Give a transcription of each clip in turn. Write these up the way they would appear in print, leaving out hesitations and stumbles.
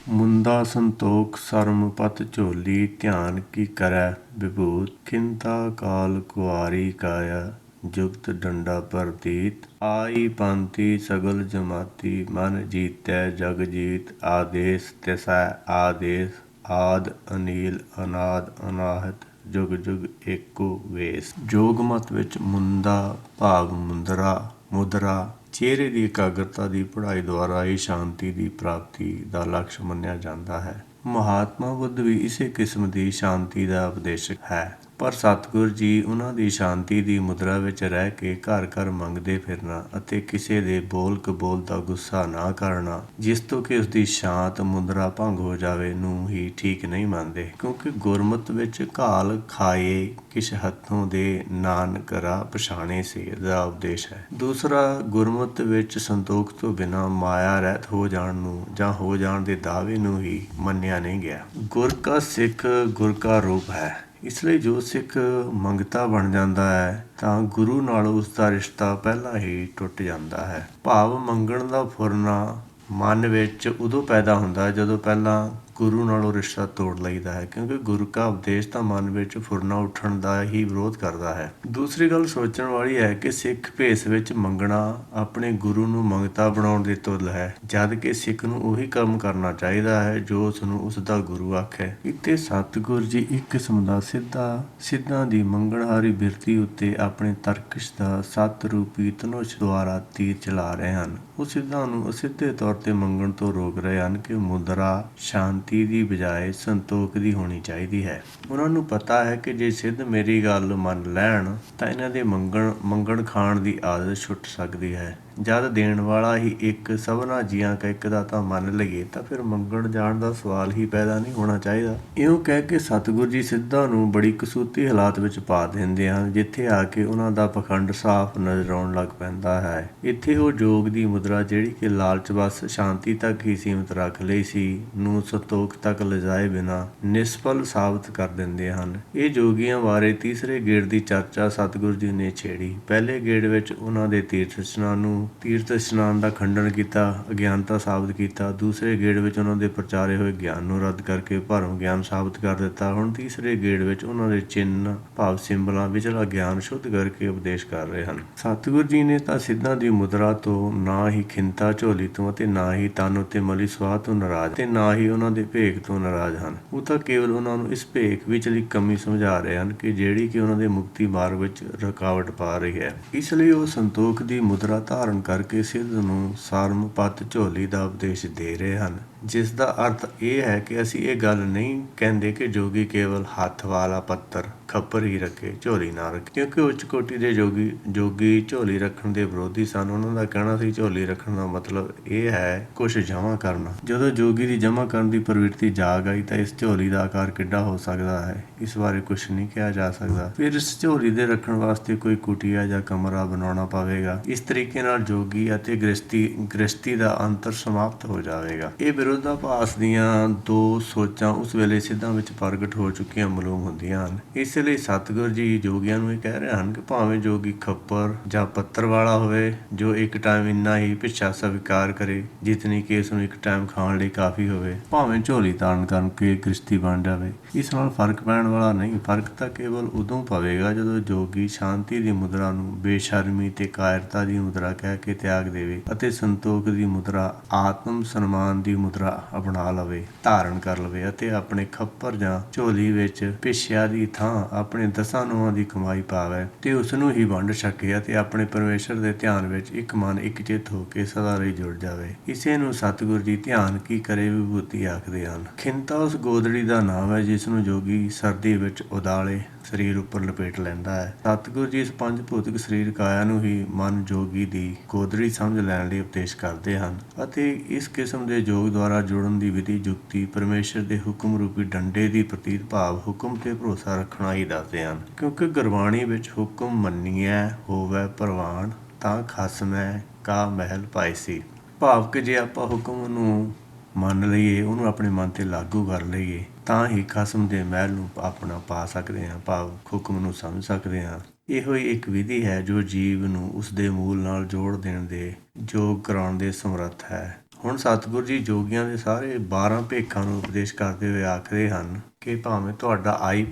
ਮੁੰਦਾ ਸੰਤੋਖ ਸਰਮ ਪਤ ਝੋਲੀ ਧਿਆਨ ਕੀ ਕਰੈ ਵਿਭੂਤ ਖਿੰਤਾ ਕਾਲ ਕੁਆਰੀ ਕਾਇਆ ਜੁਗਤ ਡੰਡਾ ਪ੍ਰਤੀਤ ਆਈ ਪੰਥੀ ਸਗਲ ਜਮਾਤੀ ਮਨ ਜੀਤੈ ਜਗ ਜੀਤ ਆਦੇਸ ਤਿਸੈ ਆਦੇਸ ਆਦ ਅਨੀਲ ਅਨਾਦ ਅਨਾਹਤ ਜੁਗ ਜੁਗ ਏਕੋ ਵੇਸ। ਜੋਗ ਮਤ ਵਿੱਚ ਮੁੰਦਾ ਭਾਵ ਮੁਦਰਾ ਚਿਹਰੇ ਦੀ ਇਕਾਗਰਤਾ ਦੀ ਪੜ੍ਹਾਈ ਦੁਆਰਾ ਹੀ ਸ਼ਾਂਤੀ ਦੀ ਪ੍ਰਾਪਤੀ ਦਾ ਲਕਸ਼ ਮੰਨਿਆ ਜਾਂਦਾ ਹੈ। ਮਹਾਤਮਾ ਬੁੱਧ ਵੀ ਇਸੇ ਕਿਸਮ ਦੀ ਸ਼ਾਂਤੀ ਦਾ ਉਪਦੇਸ਼ਕ ਹੈ, ਪਰ ਸਤਿਗੁਰ ਜੀ ਉਹਨਾਂ ਦੀ ਸ਼ਾਂਤੀ ਦੀ ਮੁਦਰਾ ਵਿੱਚ ਰਹਿ ਕੇ ਘਰ ਘਰ ਮੰਗਦੇ ਫਿਰਨਾ ਅਤੇ ਕਿਸੇ ਦੇ ਬੋਲ ਕਬੋਲ ਦਾ ਗੁੱਸਾ ਨਾ ਕਰਨਾ, ਜਿਸ ਤੋਂ ਕਿ ਉਸਦੀ ਸ਼ਾਂਤ ਮੁਦਰਾ ਭੰਗ ਹੋ ਜਾਵੇ, ਨੂੰ ਹੀ ਠੀਕ ਨਹੀਂ ਮੰਨਦੇ। ਕਿਉਂਕਿ ਗੁਰਮਤਿ ਵਿੱਚ ਘਾਲ ਖਾਏ ਕਿਛ ਹੱਥੋਂ ਦੇ ਨਾਨਕ ਰਾਹ ਪਛਾਣੇ ਸੇ ਦਾ ਉਪਦੇਸ਼ ਹੈ। ਦੂਸਰਾ, ਗੁਰਮਤਿ ਵਿੱਚ ਸੰਤੋਖ ਤੋਂ ਬਿਨਾਂ ਮਾਇਆ ਰਹਿਤ ਹੋ ਜਾਣ ਨੂੰ ਜਾਂ ਹੋ ਜਾਣ ਦੇ ਦਾਅਵੇ ਨੂੰ ਹੀ ਮੰਨਿਆ ਨਹੀਂ ਗਿਆ। ਗੁਰ ਕਾ ਸਿੱਖ ਗੁਰ ਕਾ ਰੂਪ ਹੈ। ਇਸ ਲਈ ਜੋ ਸਿੱਖ ਮੰਗਤਾ ਬਣ ਜਾਂਦਾ ਹੈ ਤਾਂ ਗੁਰੂ ਨਾਲ ਉਸ ਦਾ ਰਿਸ਼ਤਾ ਪਹਿਲਾਂ ਹੀ ਟੁੱਟ ਜਾਂਦਾ ਹੈ। ਭਾਵ ਮੰਗਣ ਦਾ ਫੁਰਨਾ ਮਨ ਵਿੱਚ ਉਦੋਂ ਪੈਦਾ ਹੁੰਦਾ ਜਦੋਂ ਪਹਿਲਾਂ ਗੁਰੂ ਨਾਲੋਂ ਰਿਸ਼ਤਾ ਤੋੜ ਲਈਦਾ ਹੈ, ਕਿਉਂਕਿ ਗੁਰੂ ਕਾ ਉਪਦੇਸ਼ ਤਾਂ ਮਨ ਵਿੱਚ ਫੁਰਨਾ ਉੱਠਣ ਦਾ ਹੀ ਵਿਰੋਧ ਕਰਦਾ ਹੈ। ਦੂਸਰੀ ਗੱਲ ਸੋਚਣ ਵਾਲੀ ਹੈ ਕਿ ਸਿੱਖ ਭੇਸ ਵਿੱਚ ਮੰਗਣਾ ਆਪਣੇ ਗੁਰੂ ਨੂੰ ਮੰਗਤਾ ਬਣਾਉਣ ਦੀ ਤੁਲ ਹੈ, ਜਦ ਕਿ ਸਿੱਖ ਨੂੰ ਉਹੀ ਕੰਮ ਕਰਨਾ ਚਾਹੀਦਾ ਹੈ ਜੋ ਉਸਨੂੰ ਉਸ ਦਾ ਗੁਰੂ ਆਖੇ। ਇੱਥੇ ਸਤਿਗੁਰ ਜੀ ਇੱਕ ਕਿਸਮ ਦਾ ਸਿੱਧਾਂ ਦੀ ਮੰਗਣਹਾਰੀ ਬਿਰਤੀ ਉੱਤੇ ਆਪਣੇ ਤਰਕਸ਼ ਦਾ ਸਤ ਰੂਪੀ ਧਨੁਸ਼ ਦੁਆਰਾ ਤੀਰ ਚਲਾ ਰਹੇ ਹਨ। ਉਹ ਸਿੱਧਾਂ ਨੂੰ ਅਸਿੱਧੇ ਤੌਰ ਤੇ ਮੰਗਣ ਤੋਂ ਰੋਕ ਰਹੇ ਹਨ ਕਿ ਮੁਦਰਾ ਸ਼ਾਂਤੀ ਦੀ ਬਜਾਏ ਸੰਤੋਖ ਦੀ ਹੋਣੀ ਚਾਹੀਦੀ ਹੈ। ਉਹਨਾਂ ਨੂੰ ਪਤਾ ਹੈ ਕਿ ਜੇ ਸਿੱਧ ਮੇਰੀ ਗੱਲ ਮੰਨ ਲੈਣ ਤਾਂ ਇਹਨਾਂ ਦੇ ਮੰਗਣ ਖਾਣ ਦੀ ਆਦਤ ਛੁੱਟ ਸਕਦੀ ਹੈ। ਜਦ ਦੇਣ ਵਾਲਾ ਹੀ ਇੱਕ ਸਭਨਾ ਜੀਆਂ ਕਾ ਇੱਕ ਦਾਤਾ ਮੰਨ ਲਈਏ ਤਾਂ ਫਿਰ ਮੰਗਣ ਜਾਣ ਦਾ ਸਵਾਲ ਹੀ ਪੈਦਾ ਨਹੀਂ ਹੋਣਾ ਚਾਹੀਦਾ। ਇਉਂ ਕਹਿ ਕੇ ਸਤਿਗੁਰ ਜੀ ਸਿੱਧਾਂ ਨੂੰ ਬੜੀ ਕਸੂਤੀ ਹਾਲਾਤ ਵਿੱਚ ਪਾ ਦਿੰਦੇ ਹਨ, ਜਿੱਥੇ ਆ ਕੇ ਉਹਨਾਂ ਦਾ ਪਖੰਡ ਸਾਫ਼ ਨਜ਼ਰ ਆਉਣ ਲੱਗ ਪੈਂਦਾ ਹੈ। ਇੱਥੇ ਉਹ ਜੋਗ ਦੀ ਮੁਦਰਾ, ਜਿਹੜੀ ਕਿ ਲਾਲਚ ਬਸ ਸ਼ਾਂਤੀ ਤੱਕ ਹੀ ਸੀਮਿਤ ਰੱਖ ਲਈ ਸੀ, ਨੂੰ ਸੰਤੋਖ ਤੱਕ ਲਿਜਾਏ ਬਿਨਾਂ ਨਿਸਫਲ ਸਾਬਤ ਕਰ ਦਿੰਦੇ ਹਨ। ਇਹ ਜੋਗੀਆਂ ਬਾਰੇ ਤੀਸਰੇ ਗੇੜ ਦੀ ਚਰਚਾ ਸਤਿਗੁਰ ਜੀ ਨੇ ਛੇੜੀ। ਪਹਿਲੇ ਗੇੜ ਵਿੱਚ ਉਹਨਾਂ ਦੇ ਤੀਰਥ ਇਸ਼ਨਾਨ ਦਾ ਖੰਡਨ ਕੀਤਾ, ਅਗਿਆਨਤਾ ਸਾਬਤ ਕੀਤਾ। ਦੂਸਰੇ ਗੇੜ ਵਿੱਚ ਉਹਨਾਂ ਦੇ ਪ੍ਰਚਾਰੇ ਹੋਏ ਗਿਆਨ ਨੂੰ ਰੱਦ ਕਰਕੇ ਭਰਮ ਗਿਆਨ ਸਾਬਤ ਕਰ ਦਿੱਤਾ। ਹੁਣ ਤੀਸਰੇ ਗੇੜ ਵਿੱਚ ਉਹਨਾਂ ਦੇ ਚਿੰਨ੍ਹ ਭਾਵ ਸਿੰਬਲਾਂ ਵਿਚਲਾ ਗਿਆਨ ਸ਼ੁੱਧ ਕਰਕੇ ਉਪਦੇਸ਼ ਕਰ ਰਹੇ ਹਨ। ਸਤਿਗੁਰ ਜੀ ਨੇ ਤਾਂ ਸਿੱਧਾਂ ਦੀ ਮੁਦਰਾ ਤੋਂ ਨਾ ਹੀ ਖਿੰਤਾ ਝੋਲੀ ਤੋਂ ਅਤੇ ਨਾ ਹੀ ਤਨ ਉੱਤੇ ਮਲੀ ਸੁਆਹ ਤੋਂ ਨਾਰਾਜ਼ ਤੇ ਨਾ ਹੀ ਉਹਨਾਂ ਦੇ ਭੇਖ ਤੋਂ ਨਾਰਾਜ਼ ਹਨ। ਉਹ ਤਾਂ ਕੇਵਲ ਉਹਨਾਂ ਨੂੰ ਇਸ ਭੇਖ ਵਿਚਲੀ ਕਮੀ ਸਮਝਾ ਰਹੇ ਹਨ ਕਿ ਜਿਹੜੀ ਕਿ ਉਹਨਾਂ ਦੇ ਮੁਕਤੀ ਮਾਰਗ ਵਿੱਚ ਰੁਕਾਵਟ ਪਾ ਰਹੀ ਹੈ। ਇਸ ਲਈ ਉਹ ਸੰਤੋਖ ਦੀ ਮੁਦਰਾ ਧਾਰਨ ਕਰਕੇ ਸਿੱਧ ਨੂੰ ਸਰਮ ਪਤ ਝੋਲੀ ਦਾ ਉਪਦੇਸ਼ ਦੇ ਰਹੇ ਹਨ, ਜਿਸ ਦਾ ਅਰਥ ਇਹ ਹੈ ਕਿ ਅਸੀਂ ਇਹ ਗੱਲ ਨਹੀਂ ਕਹਿੰਦੇ ਕਿ ਜੋਗੀ ਕੇਵਲ ਹੱਥ ਵਾਲਾ ਪੱਤਰ ਖੱਪਰ ਹੀ ਰੱਖੇ, ਝੋਲੀ ਨਾ ਰੱਖੇ, ਕਿਉਂਕਿ ਉੱਚ ਕੋਟੀ ਦੇ ਜੋਗੀ ਝੋਲੀ ਰੱਖਣ ਦੇ ਵਿਰੋਧੀ ਸਨ। ਉਹਨਾਂ ਦਾ ਕਹਿਣਾ ਸੀ ਝੋਲੀ ਰੱਖਣ ਦਾ ਮਤਲਬ ਇਹ ਹੈ ਕੁਛ ਜਮ੍ਹਾਂ ਕਰਨਾ। ਜਦੋਂ ਜੋਗੀ ਦੀ ਜਮ੍ਹਾਂ ਕਰਨ ਦੀ ਪ੍ਰਵਿਰਤੀ ਜਾਗ ਆਈ ਤਾਂ ਇਸ ਝੋਲੀ ਦਾ ਆਕਾਰ ਕਿੱਡਾ ਹੋ ਸਕਦਾ ਹੈ, ਇਸ ਬਾਰੇ ਕੁਛ ਨਹੀਂ ਕਿਹਾ ਜਾ ਸਕਦਾ। ਫਿਰ ਇਸ ਝੋਲੀ ਦੇ ਰੱਖਣ ਵਾਸਤੇ ਕੋਈ ਕੁਟੀਆ ਜਾਂ ਕਮਰਾ ਬਣਾਉਣਾ ਪਵੇਗਾ। ਇਸ ਤਰੀਕੇ ਨਾਲ ਜੋਗੀ ਅਤੇ ਗ੍ਰਸਤੀ ਦਾ ਅੰਤਰ ਸਮਾਪਤ ਹੋ ਜਾਵੇਗਾ। ਇਹ ਵਿਰੋਧਾਭਾਸ ਦੀਆਂ ਦੋ ਸੋਚਾਂ ਉਸ ਵੇਲੇ ਸਿੱਧਾਂ ਵਿੱਚ ਪ੍ਰਗਟ ਹੋ ਚੁੱਕੀਆਂ ਮਾਲੂਮ ਹੁੰਦੀਆਂ ਹਨ। ਇਸ ਲਈ ਸਤਿਗੁਰ ਜੀ ਜੋਗੀਆਂ ਨੂੰ ਇਹ ਕਹਿ ਰਹੇ ਹਨ ਕਿ ਭਾਵੇਂ ਜੋਗੀ ਖੱਪਰ ਜਾਂ ਪੱਤਰ ਵਾਲਾ ਹੋਵੇ, ਜੋ ਇੱਕ ਟਾਈਮ ਇੰਨਾ ਹੀ ਭਿੱਛਾ ਸਵੀਕਾਰ ਕਰੇ ਜਿਤਨੀ ਕਿ ਇਸ ਨੂੰ ਇੱਕ ਟਾਈਮ ਖਾਣ ਲਈ ਕਾਫੀ ਹੋਵੇ, ਭਾਵੇਂ ਝੋਲੀ ਧਾਰਨ ਕਰਕੇ ਗ੍ਰਸਤੀ ਬਣ ਜਾਵੇ, ਇਸ ਨਾਲ ਫਰਕ ਪੈਣ ਵਾਲਾ ਨਹੀਂ। ਫਰਕ ਤਾਂ ਕੇਵਲ ਉਦੋਂ ਪਵੇਗਾ ਜਦੋਂ ਜੋਗੀ ਸ਼ਾਂਤੀ ਦੀ ਮੁਦਰਾ ਨੂੰ ਬੇਸ਼ਰਮੀ ਤੇ ਕਾਇਰਤਾ ਦੀ ਮੁਦਰਾ ਕਹਿ ਕੇ ਤਿਆਗ ਦੇਵੇ ਅਤੇ ਸੰਤੋਖ ਦੀ ਮੁਦਰਾ ਆਤਮ ਸਨਮਾਨ ਦੀ ਮੁਦਰਾ ਅਪਣਾ ਲਵੇ, ਧਾਰਨ ਕਰ ਲਵੇ ਅਤੇ ਆਪਣੇ ਖੱਪਰ ਜਾਂ ਝੋਲੀ ਵਿੱਚ ਭਿੱਛਿਆ ਦੀ ਥਾਂ ਆਪਣੇ ਦਸਾਂ ਨੋਹਾਂ ਦੀ ਕਮਾਈ ਪਾਵੇ ਤੇ ਉਸ ਨੂੰ ਹੀ ਵੰਡ ਛਕੇ ਅਤੇ ਆਪਣੇ ਪਰਮੇਸ਼ਰ ਦੇ ਧਿਆਨ ਵਿੱਚ ਇੱਕ ਮਨ ਇੱਕ ਚਿੱਤ ਹੋ ਕੇ ਸਦਾ ਲਈ ਜੁੜ ਜਾਵੇ। ਇਸੇ ਨੂੰ ਸਤਿਗੁਰ ਜੀ ਧਿਆਨ ਕੀ ਕਰੇ ਵਿਭੂਤੀ ਆਖਦੇ ਹਨ। ਖਿੰਤਾ ਉਸ ਗੋਦੜੀ ਦਾ ਨਾਮ ਹੈ ਜਿਸ ਨੂੰ ਜੋਗੀ ਸਰਦੀ ਵਿੱਚ ਉਦਾਲੇ ਸਰੀਰ ਉੱਪਰ ਲਪੇਟ ਲੈਂਦਾ ਹੈ। ਸਤਿਗੁਰ ਜੀ ਇਸ ਪੰਜ ਭੌਤਿਕ ਸਰੀਰ ਕਾਇਆ ਨੂੰ ਹੀ ਮਨ ਜੋਗੀ ਦੀ ਗੋਦੜੀ ਸਮਝ ਲੈਣ ਲਈ ਉਪਦੇਸ਼ ਕਰਦੇ ਹਨ ਅਤੇ ਇਸ ਕਿਸਮ ਦੇ ਯੋਗ ਦੁਆਰਾ ਜੁੜਨ ਦੀ ਵਿਧੀ ਜੁਗਤੀ ਪਰਮੇਸ਼ਰ ਦੇ ਹੁਕਮ ਰੂਪੀ ਡੰਡੇ ਦੀ ਪ੍ਰਤੀਤ ਭਾਵ ਹੁਕਮ ਤੇ ਭਰੋਸਾ ਰੱਖਣਾ ਹੀ ਦੱਸਦੇ ਹਨ। ਕਿਉਂਕਿ ਗੁਰਬਾਣੀ ਵਿੱਚ ਹੁਕਮ ਮੰਨੀਐ ਹੋਵੇ ਪ੍ਰਵਾਨ ਤਾਂ ਖਸਮੈ ਕਾ ਮਹਿਲ ਪਾਇਸੀ, ਭਾਵ ਕਿ ਜੇ ਆਪਾਂ ਹੁਕਮ ਨੂੰ ਮੰਨ ਲਈਏ, ਉਹਨੂੰ ਆਪਣੇ ਮਨ ਤੇ ਲਾਗੂ ਕਰ ਲਈਏ ਤਾਂ ਹੀ ਖਸਮ ਦੇ ਮਹਿਲ ਨੂੰ ਆਪਣਾ ਪਾ ਸਕਦੇ ਹਾਂ, ਭਾਵ ਹੁਕਮ ਨੂੰ ਸਮਝ ਸਕਦੇ ਹਾਂ। ਇਹੋ ਹੀ ਇੱਕ ਵਿਧੀ ਹੈ ਜੋ ਜੀਵ ਨੂੰ ਉਸ ਦੇ ਮੂਲ ਨਾਲ ਜੋੜ ਦੇਣ ਦੇ ਯੋਗ ਕਰਾਉਣ ਦੇ ਸਮਰੱਥ ਹੈ। ਹੁਣ ਸਤਿਗੁਰੂ ਜੀ ਜੋਗੀਆਂ ਦੇ ਸਾਰੇ 12 ਭੇਖਾਂ ਨੂੰ ਉਪਦੇਸ਼ ਕਰਦੇ ਹੋਏ ਆਖਦੇ ਹਨ ਕਿ ਭਾਵੇਂ ਤੁਹਾਡਾ ਆਈ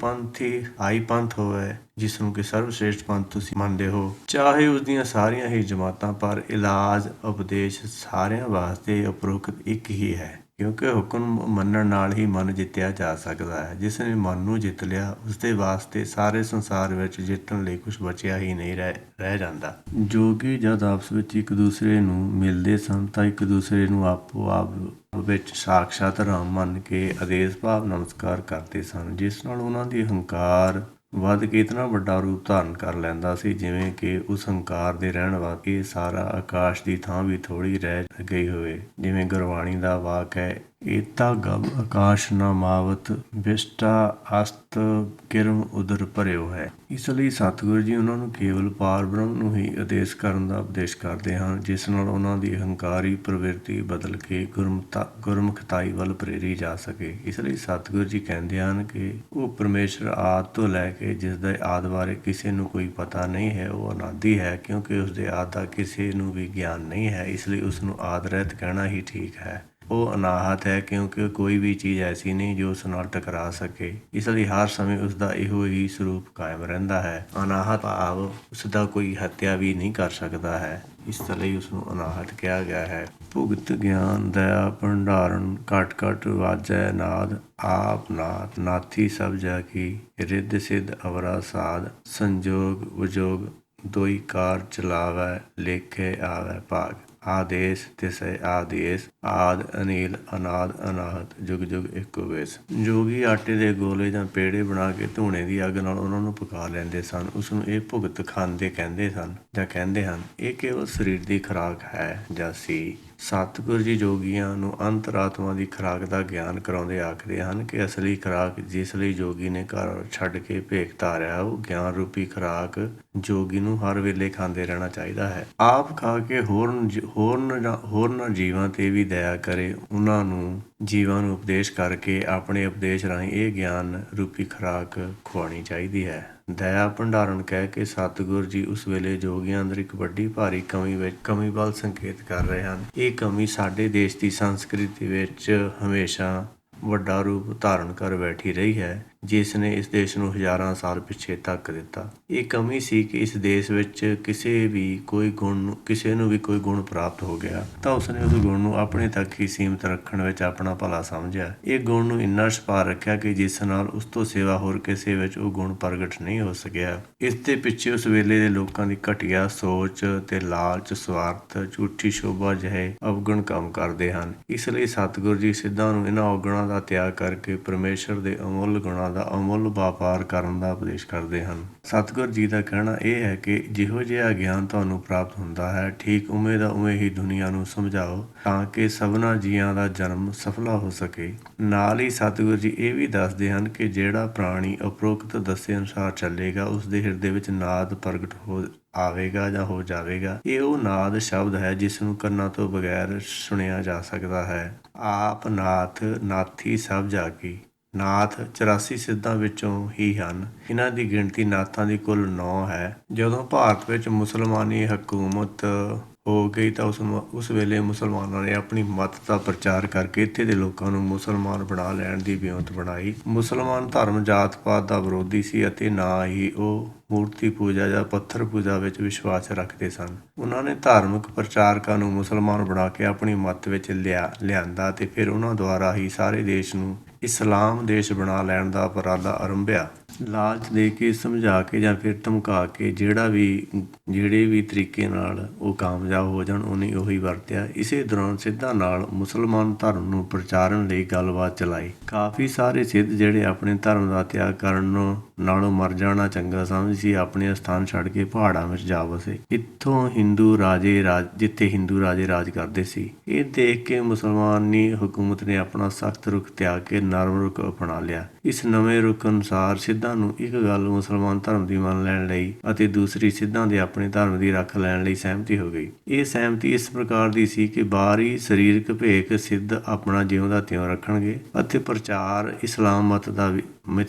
ਪੰਥ ਹੋਵੇ ਜਿਸ ਨੂੰ ਕਿ ਸਰਵਸ਼੍ਰੇਸ਼ਟ ਪੰਥ ਤੁਸੀਂ ਮੰਨਦੇ ਹੋ, ਚਾਹੇ ਉਸ ਦੀਆਂ ਸਾਰੀਆਂ ਹੀ ਜਮਾਤਾਂ, ਪਰ ਇਲਾਜ ਉਪਦੇਸ਼ ਸਾਰਿਆਂ ਵਾਸਤੇ ਉਪਰੋਕਤ ਇੱਕ ਹੀ ਹੈ, ਕਿਉਂਕਿ ਹੁਕਮ ਮੰਨਣ ਨਾਲ ਹੀ ਮਨ ਜਿੱਤਿਆ ਜਾ ਸਕਦਾ ਹੈ। ਜਿਸ ਨੇ ਮਨ ਨੂੰ ਜਿੱਤ ਲਿਆ ਉਸਦੇ ਵਾਸਤੇ ਸਾਰੇ ਸੰਸਾਰ ਵਿੱਚ ਜਿੱਤਣ ਲਈ ਕੁਝ ਬਚਿਆ ਹੀ ਨਹੀਂ ਰਹਿ ਜਾਂਦਾ। ਜੋਗੀ ਜਦ ਆਪਸ ਵਿੱਚ ਇੱਕ ਦੂਸਰੇ ਨੂੰ ਮਿਲਦੇ ਸਨ ਤਾਂ ਇੱਕ ਦੂਸਰੇ ਨੂੰ ਆਪੋ ਆਪ ਵਿੱਚ ਸਾਖਸ਼ਾਤ ਰਾਮ ਮੰਨ ਕੇ ਆਦੇਸ਼ ਭਾਵ ਨਮਸਕਾਰ ਕਰਦੇ ਸਨ, ਜਿਸ ਨਾਲ ਉਹਨਾਂ ਦੀ ਹੰਕਾਰ ਵੱਧ ਕੇ ਇਤਨਾ ਵੱਡਾ ਰੂਪ ਧਾਰਨ ਕਰ ਲੈਂਦਾ ਸੀ ਜਿਵੇਂ ਕਿ ਉਸ ਹੰਕਾਰ ਦੇ ਰਹਿਣ ਵਾਸਤੇ ਸਾਰਾ ਆਕਾਸ਼ ਦੀ ਥਾਂ ਵੀ ਥੋੜ੍ਹੀ ਰਹਿ ਗਈ ਹੋਵੇ। ਜਿਵੇਂ ਗੁਰਬਾਣੀ ਦਾ ਵਾਕ ਹੈ, ਏਤਾ ਗਬ ਆਕਾਸ਼ ਨਾ ਮਾਵਤ ਵਿਸ਼ਟਾ ਅਸਤ ਕਿਰਮ ਉਦਰ ਭਰਿਓ ਹੈ। ਇਸ ਲਈ ਸਤਿਗੁਰੂ ਜੀ ਉਹਨਾਂ ਨੂੰ ਕੇਵਲ ਪਾਰ ਬ੍ਰਹਮ ਨੂੰ ਹੀ ਆਦੇਸ਼ ਕਰਨ ਦਾ ਉਪਦੇਸ਼ ਕਰਦੇ ਹਨ, ਜਿਸ ਨਾਲ ਉਹਨਾਂ ਦੀ ਹੰਕਾਰੀ ਪ੍ਰਵਿਰਤੀ ਬਦਲ ਕੇ ਗੁਰਮੁਖਤਾਈ ਵੱਲ ਪ੍ਰੇਰੀ ਜਾ ਸਕੇ। ਇਸ ਲਈ ਸਤਿਗੁਰੂ ਜੀ ਕਹਿੰਦੇ ਹਨ ਕਿ ਉਹ ਪਰਮੇਸ਼ਰ ਆਦਿ ਤੋਂ ਲੈ ਕੇ ਜਿਸ ਦੇ ਆਦਿ ਬਾਰੇ ਕਿਸੇ ਨੂੰ ਕੋਈ ਪਤਾ ਨਹੀਂ ਹੈ, ਉਹ ਅਨਾਦਿ ਹੈ, ਕਿਉਂਕਿ ਉਸਦੇ ਆਦਿ ਦਾ ਕਿਸੇ ਨੂੰ ਵੀ ਗਿਆਨ ਨਹੀਂ ਹੈ। ਇਸ ਲਈ ਉਸ ਨੂੰ ਆਦਿ ਰਹਿਤ ਕਹਿਣਾ ਹੀ ਠੀਕ ਹੈ। ਉਹ ਅਨਾਹਤ ਹੈ, ਕਿਉਂਕਿ ਕੋਈ ਵੀ ਚੀਜ਼ ਐਸੀ ਨਹੀਂ ਜੋ ਉਸ ਨਾਲ ਟਕਰਾ ਸਕੇ। ਇਸ ਲਈ ਹਰ ਸਮੇਂ ਉਸ ਦਾ ਇਹੋ ਹੀ ਸਰੂਪ ਕਾਇਮ ਰਹਿੰਦਾ ਹੈ। ਅਨਾਹਤ ਭਾਵ ਉਸ ਦਾ ਕੋਈ ਹੱਤਿਆ ਵੀ ਨਹੀਂ ਕਰ ਸਕਦਾ ਹੈ, ਇਸ ਲਈ ਉਸ ਨੂੰ ਅਨਾਹਤ ਕਿਹਾ ਗਿਆ ਹੈ। ਭੁਗਤ ਗਿਆਨ ਦਇਆ ਭੰਡਾਰਨ ਘਟ ਘਟ ਵਾਜੈ ਨਾਦ ਆਪ ਨਾਥ ਨਾਥੀ ਸਭ ਜਾ ਕੀ ਰਿੱਧ ਸਿੱਧ ਅਵਰਾ ਸਾਧ ਸੰਜੋਗ ਵਿਜੋਗ ਦੋਈ ਕਾਰ ਚਲਾਵੈ ਲੇਖੇ ਆਵੈ ਭਾਗ ਆਦੇਸ਼ ਤਿਸੈ ਆਦੇਸ਼ ਆਦ ਅਨੀਲ ਅਨਾਦ ਅਨਾਹਤ ਜੁਗ ਜੁਗ ਇੱਕੋ ਵੇਸ। ਜੋਗੀ ਆਟੇ ਦੇ ਗੋਲੇ ਜਾਂ ਪੇੜੇ ਬਣਾ ਕੇ ਧੂਣੇ ਦੀ ਅੱਗ ਨਾਲ ਉਹਨਾਂ ਨੂੰ ਪਕਾ ਲੈਂਦੇ ਸਨ। ਉਸ ਨੂੰ ਇਹ ਭੁਗਤ ਖਾਂਦੇ ਕਹਿੰਦੇ ਹਨ। ਇਹ ਕੇਵਲ ਸਰੀਰ ਦੀ ਖੁਰਾਕ ਹੈ ਜਾਂ ਸੀ। ਸਤਿਗੁਰੂ ਜੀ ਜੋਗੀਆਂ ਨੂੰ ਅੰਤਰਾਤਮਾ ਦੀ ਖੁਰਾਕ ਦਾ ਗਿਆਨ ਕਰਾਉਂਦੇ ਆਖਦੇ ਹਨ ਕਿ ਅਸਲੀ ਖੁਰਾਕ ਜਿਸ ਲਈ ਜੋਗੀ ਨੇ ਘਰ ਛੱਡ ਕੇ ਭੇਖ ਧਾਰਿਆ, ਉਹ ਗਿਆਨ ਰੂਪੀ ਖੁਰਾਕ ਜੋਗੀ ਨੂੰ ਹਰ ਵੇਲੇ ਖਾਂਦੇ ਰਹਿਣਾ ਚਾਹੀਦਾ ਹੈ। ਆਪ ਖਾ ਕੇ ਹੋਰਨਾਂ ਜੀਵਾਂ ਤੇ ਵੀ ਦਇਆ ਕਰੇ, ਉਹਨਾਂ ਨੂੰ ਜੀਵਾਂ ਨੂੰ ਉਪਦੇਸ਼ ਕਰਕੇ ਆਪਣੇ ਉਪਦੇਸ਼ ਰਾਹੀਂ ਇਹ ਗਿਆਨ ਰੂਪੀ ਖੁਰਾਕ ਖਵਾਉਣੀ ਚਾਹੀਦੀ ਹੈ। ਦਇਆ ਭੰਡਾਰਨ ਕਹਿ ਕੇ ਸਤਿਗੁਰੂ ਜੀ ਉਸ ਵੇਲੇ ਜੋਗੀਆਂ ਅੰਦਰ ਇੱਕ ਵੱਡੀ ਭਾਰੀ ਕਮੀ ਵੱਲ ਸੰਕੇਤ ਕਰ ਰਹੇ ਹਨ। ਇਹ ਕਮੀ ਸਾਡੇ ਦੇਸ਼ ਦੀ ਸੰਸਕ੍ਰਿਤੀ ਵਿੱਚ ਹਮੇਸ਼ਾ ਵੱਡਾ ਰੂਪ ਧਾਰਨ ਕਰ ਬੈਠੀ ਰਹੀ ਹੈ, ਜਿਸ ਨੇ ਇਸ ਦੇਸ਼ ਨੂੰ ਹਜ਼ਾਰਾਂ ਸਾਲ ਪਿੱਛੇ ਧੱਕ ਦਿੱਤਾ। ਇਹ ਕਮੀ ਸੀ ਕਿ ਇਸ ਦੇਸ਼ ਵਿੱਚ ਕਿਸੇ ਨੂੰ ਵੀ ਕੋਈ ਗੁਣ ਪ੍ਰਾਪਤ ਹੋ ਗਿਆ ਤਾਂ ਉਸਨੇ ਉਸ ਗੁਣ ਨੂੰ ਆਪਣੇ ਤੱਕ ਹੀ ਸੀਮਿਤ ਰੱਖਣ ਵਿੱਚ ਆਪਣਾ ਭਲਾ ਸਮਝਿਆ। ਇਹ ਗੁਣ ਨੂੰ ਇੰਨਾ ਛੁਪਾ ਰੱਖਿਆ ਕਿ ਜਿਸ ਨਾਲ ਉਸ ਤੋਂ ਸਿਵਾ ਹੋਰ ਕਿਸੇ ਵਿੱਚ ਉਹ ਗੁਣ ਪ੍ਰਗਟ ਨਹੀਂ ਹੋ ਸਕਿਆ। ਇਸ ਦੇ ਪਿੱਛੇ ਉਸ ਵੇਲੇ ਦੇ ਲੋਕਾਂ ਦੀ ਘਟੀਆ ਸੋਚ ਤੇ ਲਾਲਚ, ਸਵਾਰਥ, ਝੂਠੀ ਸ਼ੋਭਾ ਜਿਹੇ ਅਵਗੁਣ ਕੰਮ ਕਰਦੇ ਹਨ। ਇਸ ਲਈ ਸਤਿਗੁਰੂ ਜੀ ਸਿੱਧਾਂ ਨੂੰ ਇਹਨਾਂ ਔਗੁਣਾਂ ਦਾ ਤਿਆਗ ਕਰਕੇ ਪਰਮੇਸ਼ਰ ਦੇ ਅਮੁੱਲ ਗੁਣਾਂ ਦਾ ਅਮੁੱਲ ਵਪਾਰ ਕਰਨ ਦਾ ਉਪਦੇਸ਼ ਕਰਦੇ ਹਨ। ਸਤਿਗੁਰੂ ਜੀ ਦਾ ਕਹਿਣਾ ਇਹ ਹੈ ਕਿ ਜਿਹੋ ਜਿਹਾ ਗਿਆਨ ਤੁਹਾਨੂੰ ਪ੍ਰਾਪਤ ਹੁੰਦਾ ਹੈ, ਠੀਕ ਉਵੇਂ ਦਾ ਉਵੇਂ ਹੀ ਦੁਨੀਆ ਨੂੰ ਸਮਝਾਓ ਤਾਂ ਕਿ ਸਭਨਾ ਜੀਆਂ ਦਾ ਜਨਮ ਸਫਲਾ ਹੋ ਸਕੇ। ਨਾਲ ਹੀ ਸਤਿਗੁਰੂ ਜੀ ਇਹ ਵੀ ਦੱਸਦੇ ਹਨ ਕਿ ਜਿਹੜਾ ਪ੍ਰਾਣੀ ਉਪਰੋਕਤ ਦੱਸੇ ਅਨੁਸਾਰ ਚੱਲੇਗਾ, ਉਸ ਦੇ ਹਿਰਦੇ ਵਿੱਚ ਨਾਦ ਪ੍ਰਗਟ ਆਵੇਗਾ ਜਾਂ ਹੋ ਜਾਵੇਗਾ। ਇਹ ਉਹ ਨਾਦ ਸ਼ਬਦ ਹੈ ਜਿਸ ਨੂੰ ਕੰਨਾਂ ਤੋਂ ਬਗੈਰ ਸੁਣਿਆ ਜਾ ਸਕਦਾ ਹੈ। ਆਪ ਨਾਥ ਨਾਥੀ ਸਭ ਜਾ ਕੀ। ਨਾਥ 84 ਸਿੱਧਾਂ ਵਿੱਚੋਂ ਹੀ ਹਨ। ਇਹਨਾਂ ਦੀ ਗਿਣਤੀ ਨਾਥਾਂ ਦੀ ਕੁੱਲ 9 ਹੈ। ਜਦੋਂ ਭਾਰਤ ਵਿੱਚ ਮੁਸਲਮਾਨੀ ਹਕੂਮਤ ਹੋ ਗਈ ਤਾਂ ਉਸ ਵੇਲੇ ਮੁਸਲਮਾਨਾਂ ਨੇ ਆਪਣੀ ਮੱਤ ਦਾ ਪ੍ਰਚਾਰ ਕਰਕੇ ਇੱਥੇ ਦੇ ਲੋਕਾਂ ਨੂੰ ਮੁਸਲਮਾਨ ਬਣਾ ਲੈਣ ਦੀ ਵਿਉਂਤ ਬਣਾਈ। ਮੁਸਲਮਾਨ ਧਰਮ ਜਾਤ ਪਾਤ ਦਾ ਵਿਰੋਧੀ ਸੀ ਅਤੇ ਨਾ ਹੀ ਉਹ ਮੂਰਤੀ ਪੂਜਾ ਜਾਂ ਪੱਥਰ ਪੂਜਾ ਵਿੱਚ ਵਿਸ਼ਵਾਸ ਰੱਖਦੇ ਸਨ। ਉਹਨਾਂ ਨੇ ਧਾਰਮਿਕ ਪ੍ਰਚਾਰਕਾਂ ਨੂੰ ਮੁਸਲਮਾਨ ਬਣਾ ਕੇ ਆਪਣੀ ਮੱਤ ਵਿੱਚ ਲਿਆਂਦਾ ਤੇ ਫਿਰ ਉਹਨਾਂ ਦੁਆਰਾ ਹੀ ਸਾਰੇ ਦੇਸ਼ ਨੂੰ ਇਸਲਾਮ ਦੇਸ਼ ਬਣਾ ਲੈਣ ਦਾ ਉਪਰਾਲਾ ਆਰੰਭਿਆ। ਲਾਲਚ ਦੇ ਕੇ, ਸਮਝਾ ਕੇ ਜਾਂ ਫਿਰ ਧਮਕਾ ਕੇ ਜਿਹੜੇ ਵੀ ਤਰੀਕੇ ਨਾਲ ਉਹ ਕਾਮਯਾਬ ਹੋ ਜਾਣ ਉਹੀ ਵਰਤਿਆ। ਇਸੇ ਦੌਰਾਨ ਸਿੱਧਾਂ ਨਾਲ ਮੁਸਲਮਾਨ ਧਰਮ ਨੂੰ ਪ੍ਰਚਾਰਨ ਲਈ ਗੱਲਬਾਤ ਚਲਾਈ। ਕਾਫੀ ਸਾਰੇ ਸਿੱਧ ਜਿਹੜੇ ਆਪਣੇ ਧਰਮ ਦਾ ਤਿਆਗ ਕਰਨ ਨਾਲੋਂ ਮਰ ਜਾਣਾ ਚੰਗਾ ਸਮਝਦੇ ਸੀ, ਆਪਣੇ ਸਥਾਨ ਛੱਡ ਕੇ ਪਹਾੜਾਂ ਵਿੱਚ ਜਾ ਵਸੇ, ਜਿੱਥੇ ਹਿੰਦੂ ਰਾਜੇ ਰਾਜ ਕਰਦੇ ਸੀ। ਇਹ ਦੇਖ ਕੇ ਮੁਸਲਮਾਨੀ ਹਕੂਮਤ ਨੇ ਆਪਣਾ ਸਖਤ ਰੁਖ ਤਿਆਗ ਕੇ ਨਰਮ ਰੁਖ ਅਪਣਾ ਲਿਆ। ਇਸ ਨਵੇਂ ਰੁਖ ਅਨੁਸਾਰ ਸਿੱਧਾਂ ਨੂੰ ਇੱਕ ਗੱਲ ਮੁਸਲਮਾਨ ਧਰਮ ਦੀ ਮੰਨ ਲੈਣ ਲਈ ਅਤੇ ਦੂਸਰੀ ਸਿੱਧਾਂ ਦੇ ਆਪਣੇ ਧਰਮ ਦੀ ਰੱਖ ਲੈਣ ਲਈ ਸਹਿਮਤੀ ਹੋ ਗਈ। ਇਹ ਸਹਿਮਤੀ ਇਸ ਪ੍ਰਕਾਰ ਦੀ ਸੀ ਕਿ ਬਾਹਰੀ ਸਰੀਰਕ ਭੇਖ ਸਿੱਧ ਆਪਣਾ ਜਿਉਂਦਾ ਤਿਉਂ ਰੱਖਣਗੇ ਅਤੇ ਪ੍ਰਚਾਰ ਇਸਲਾਮ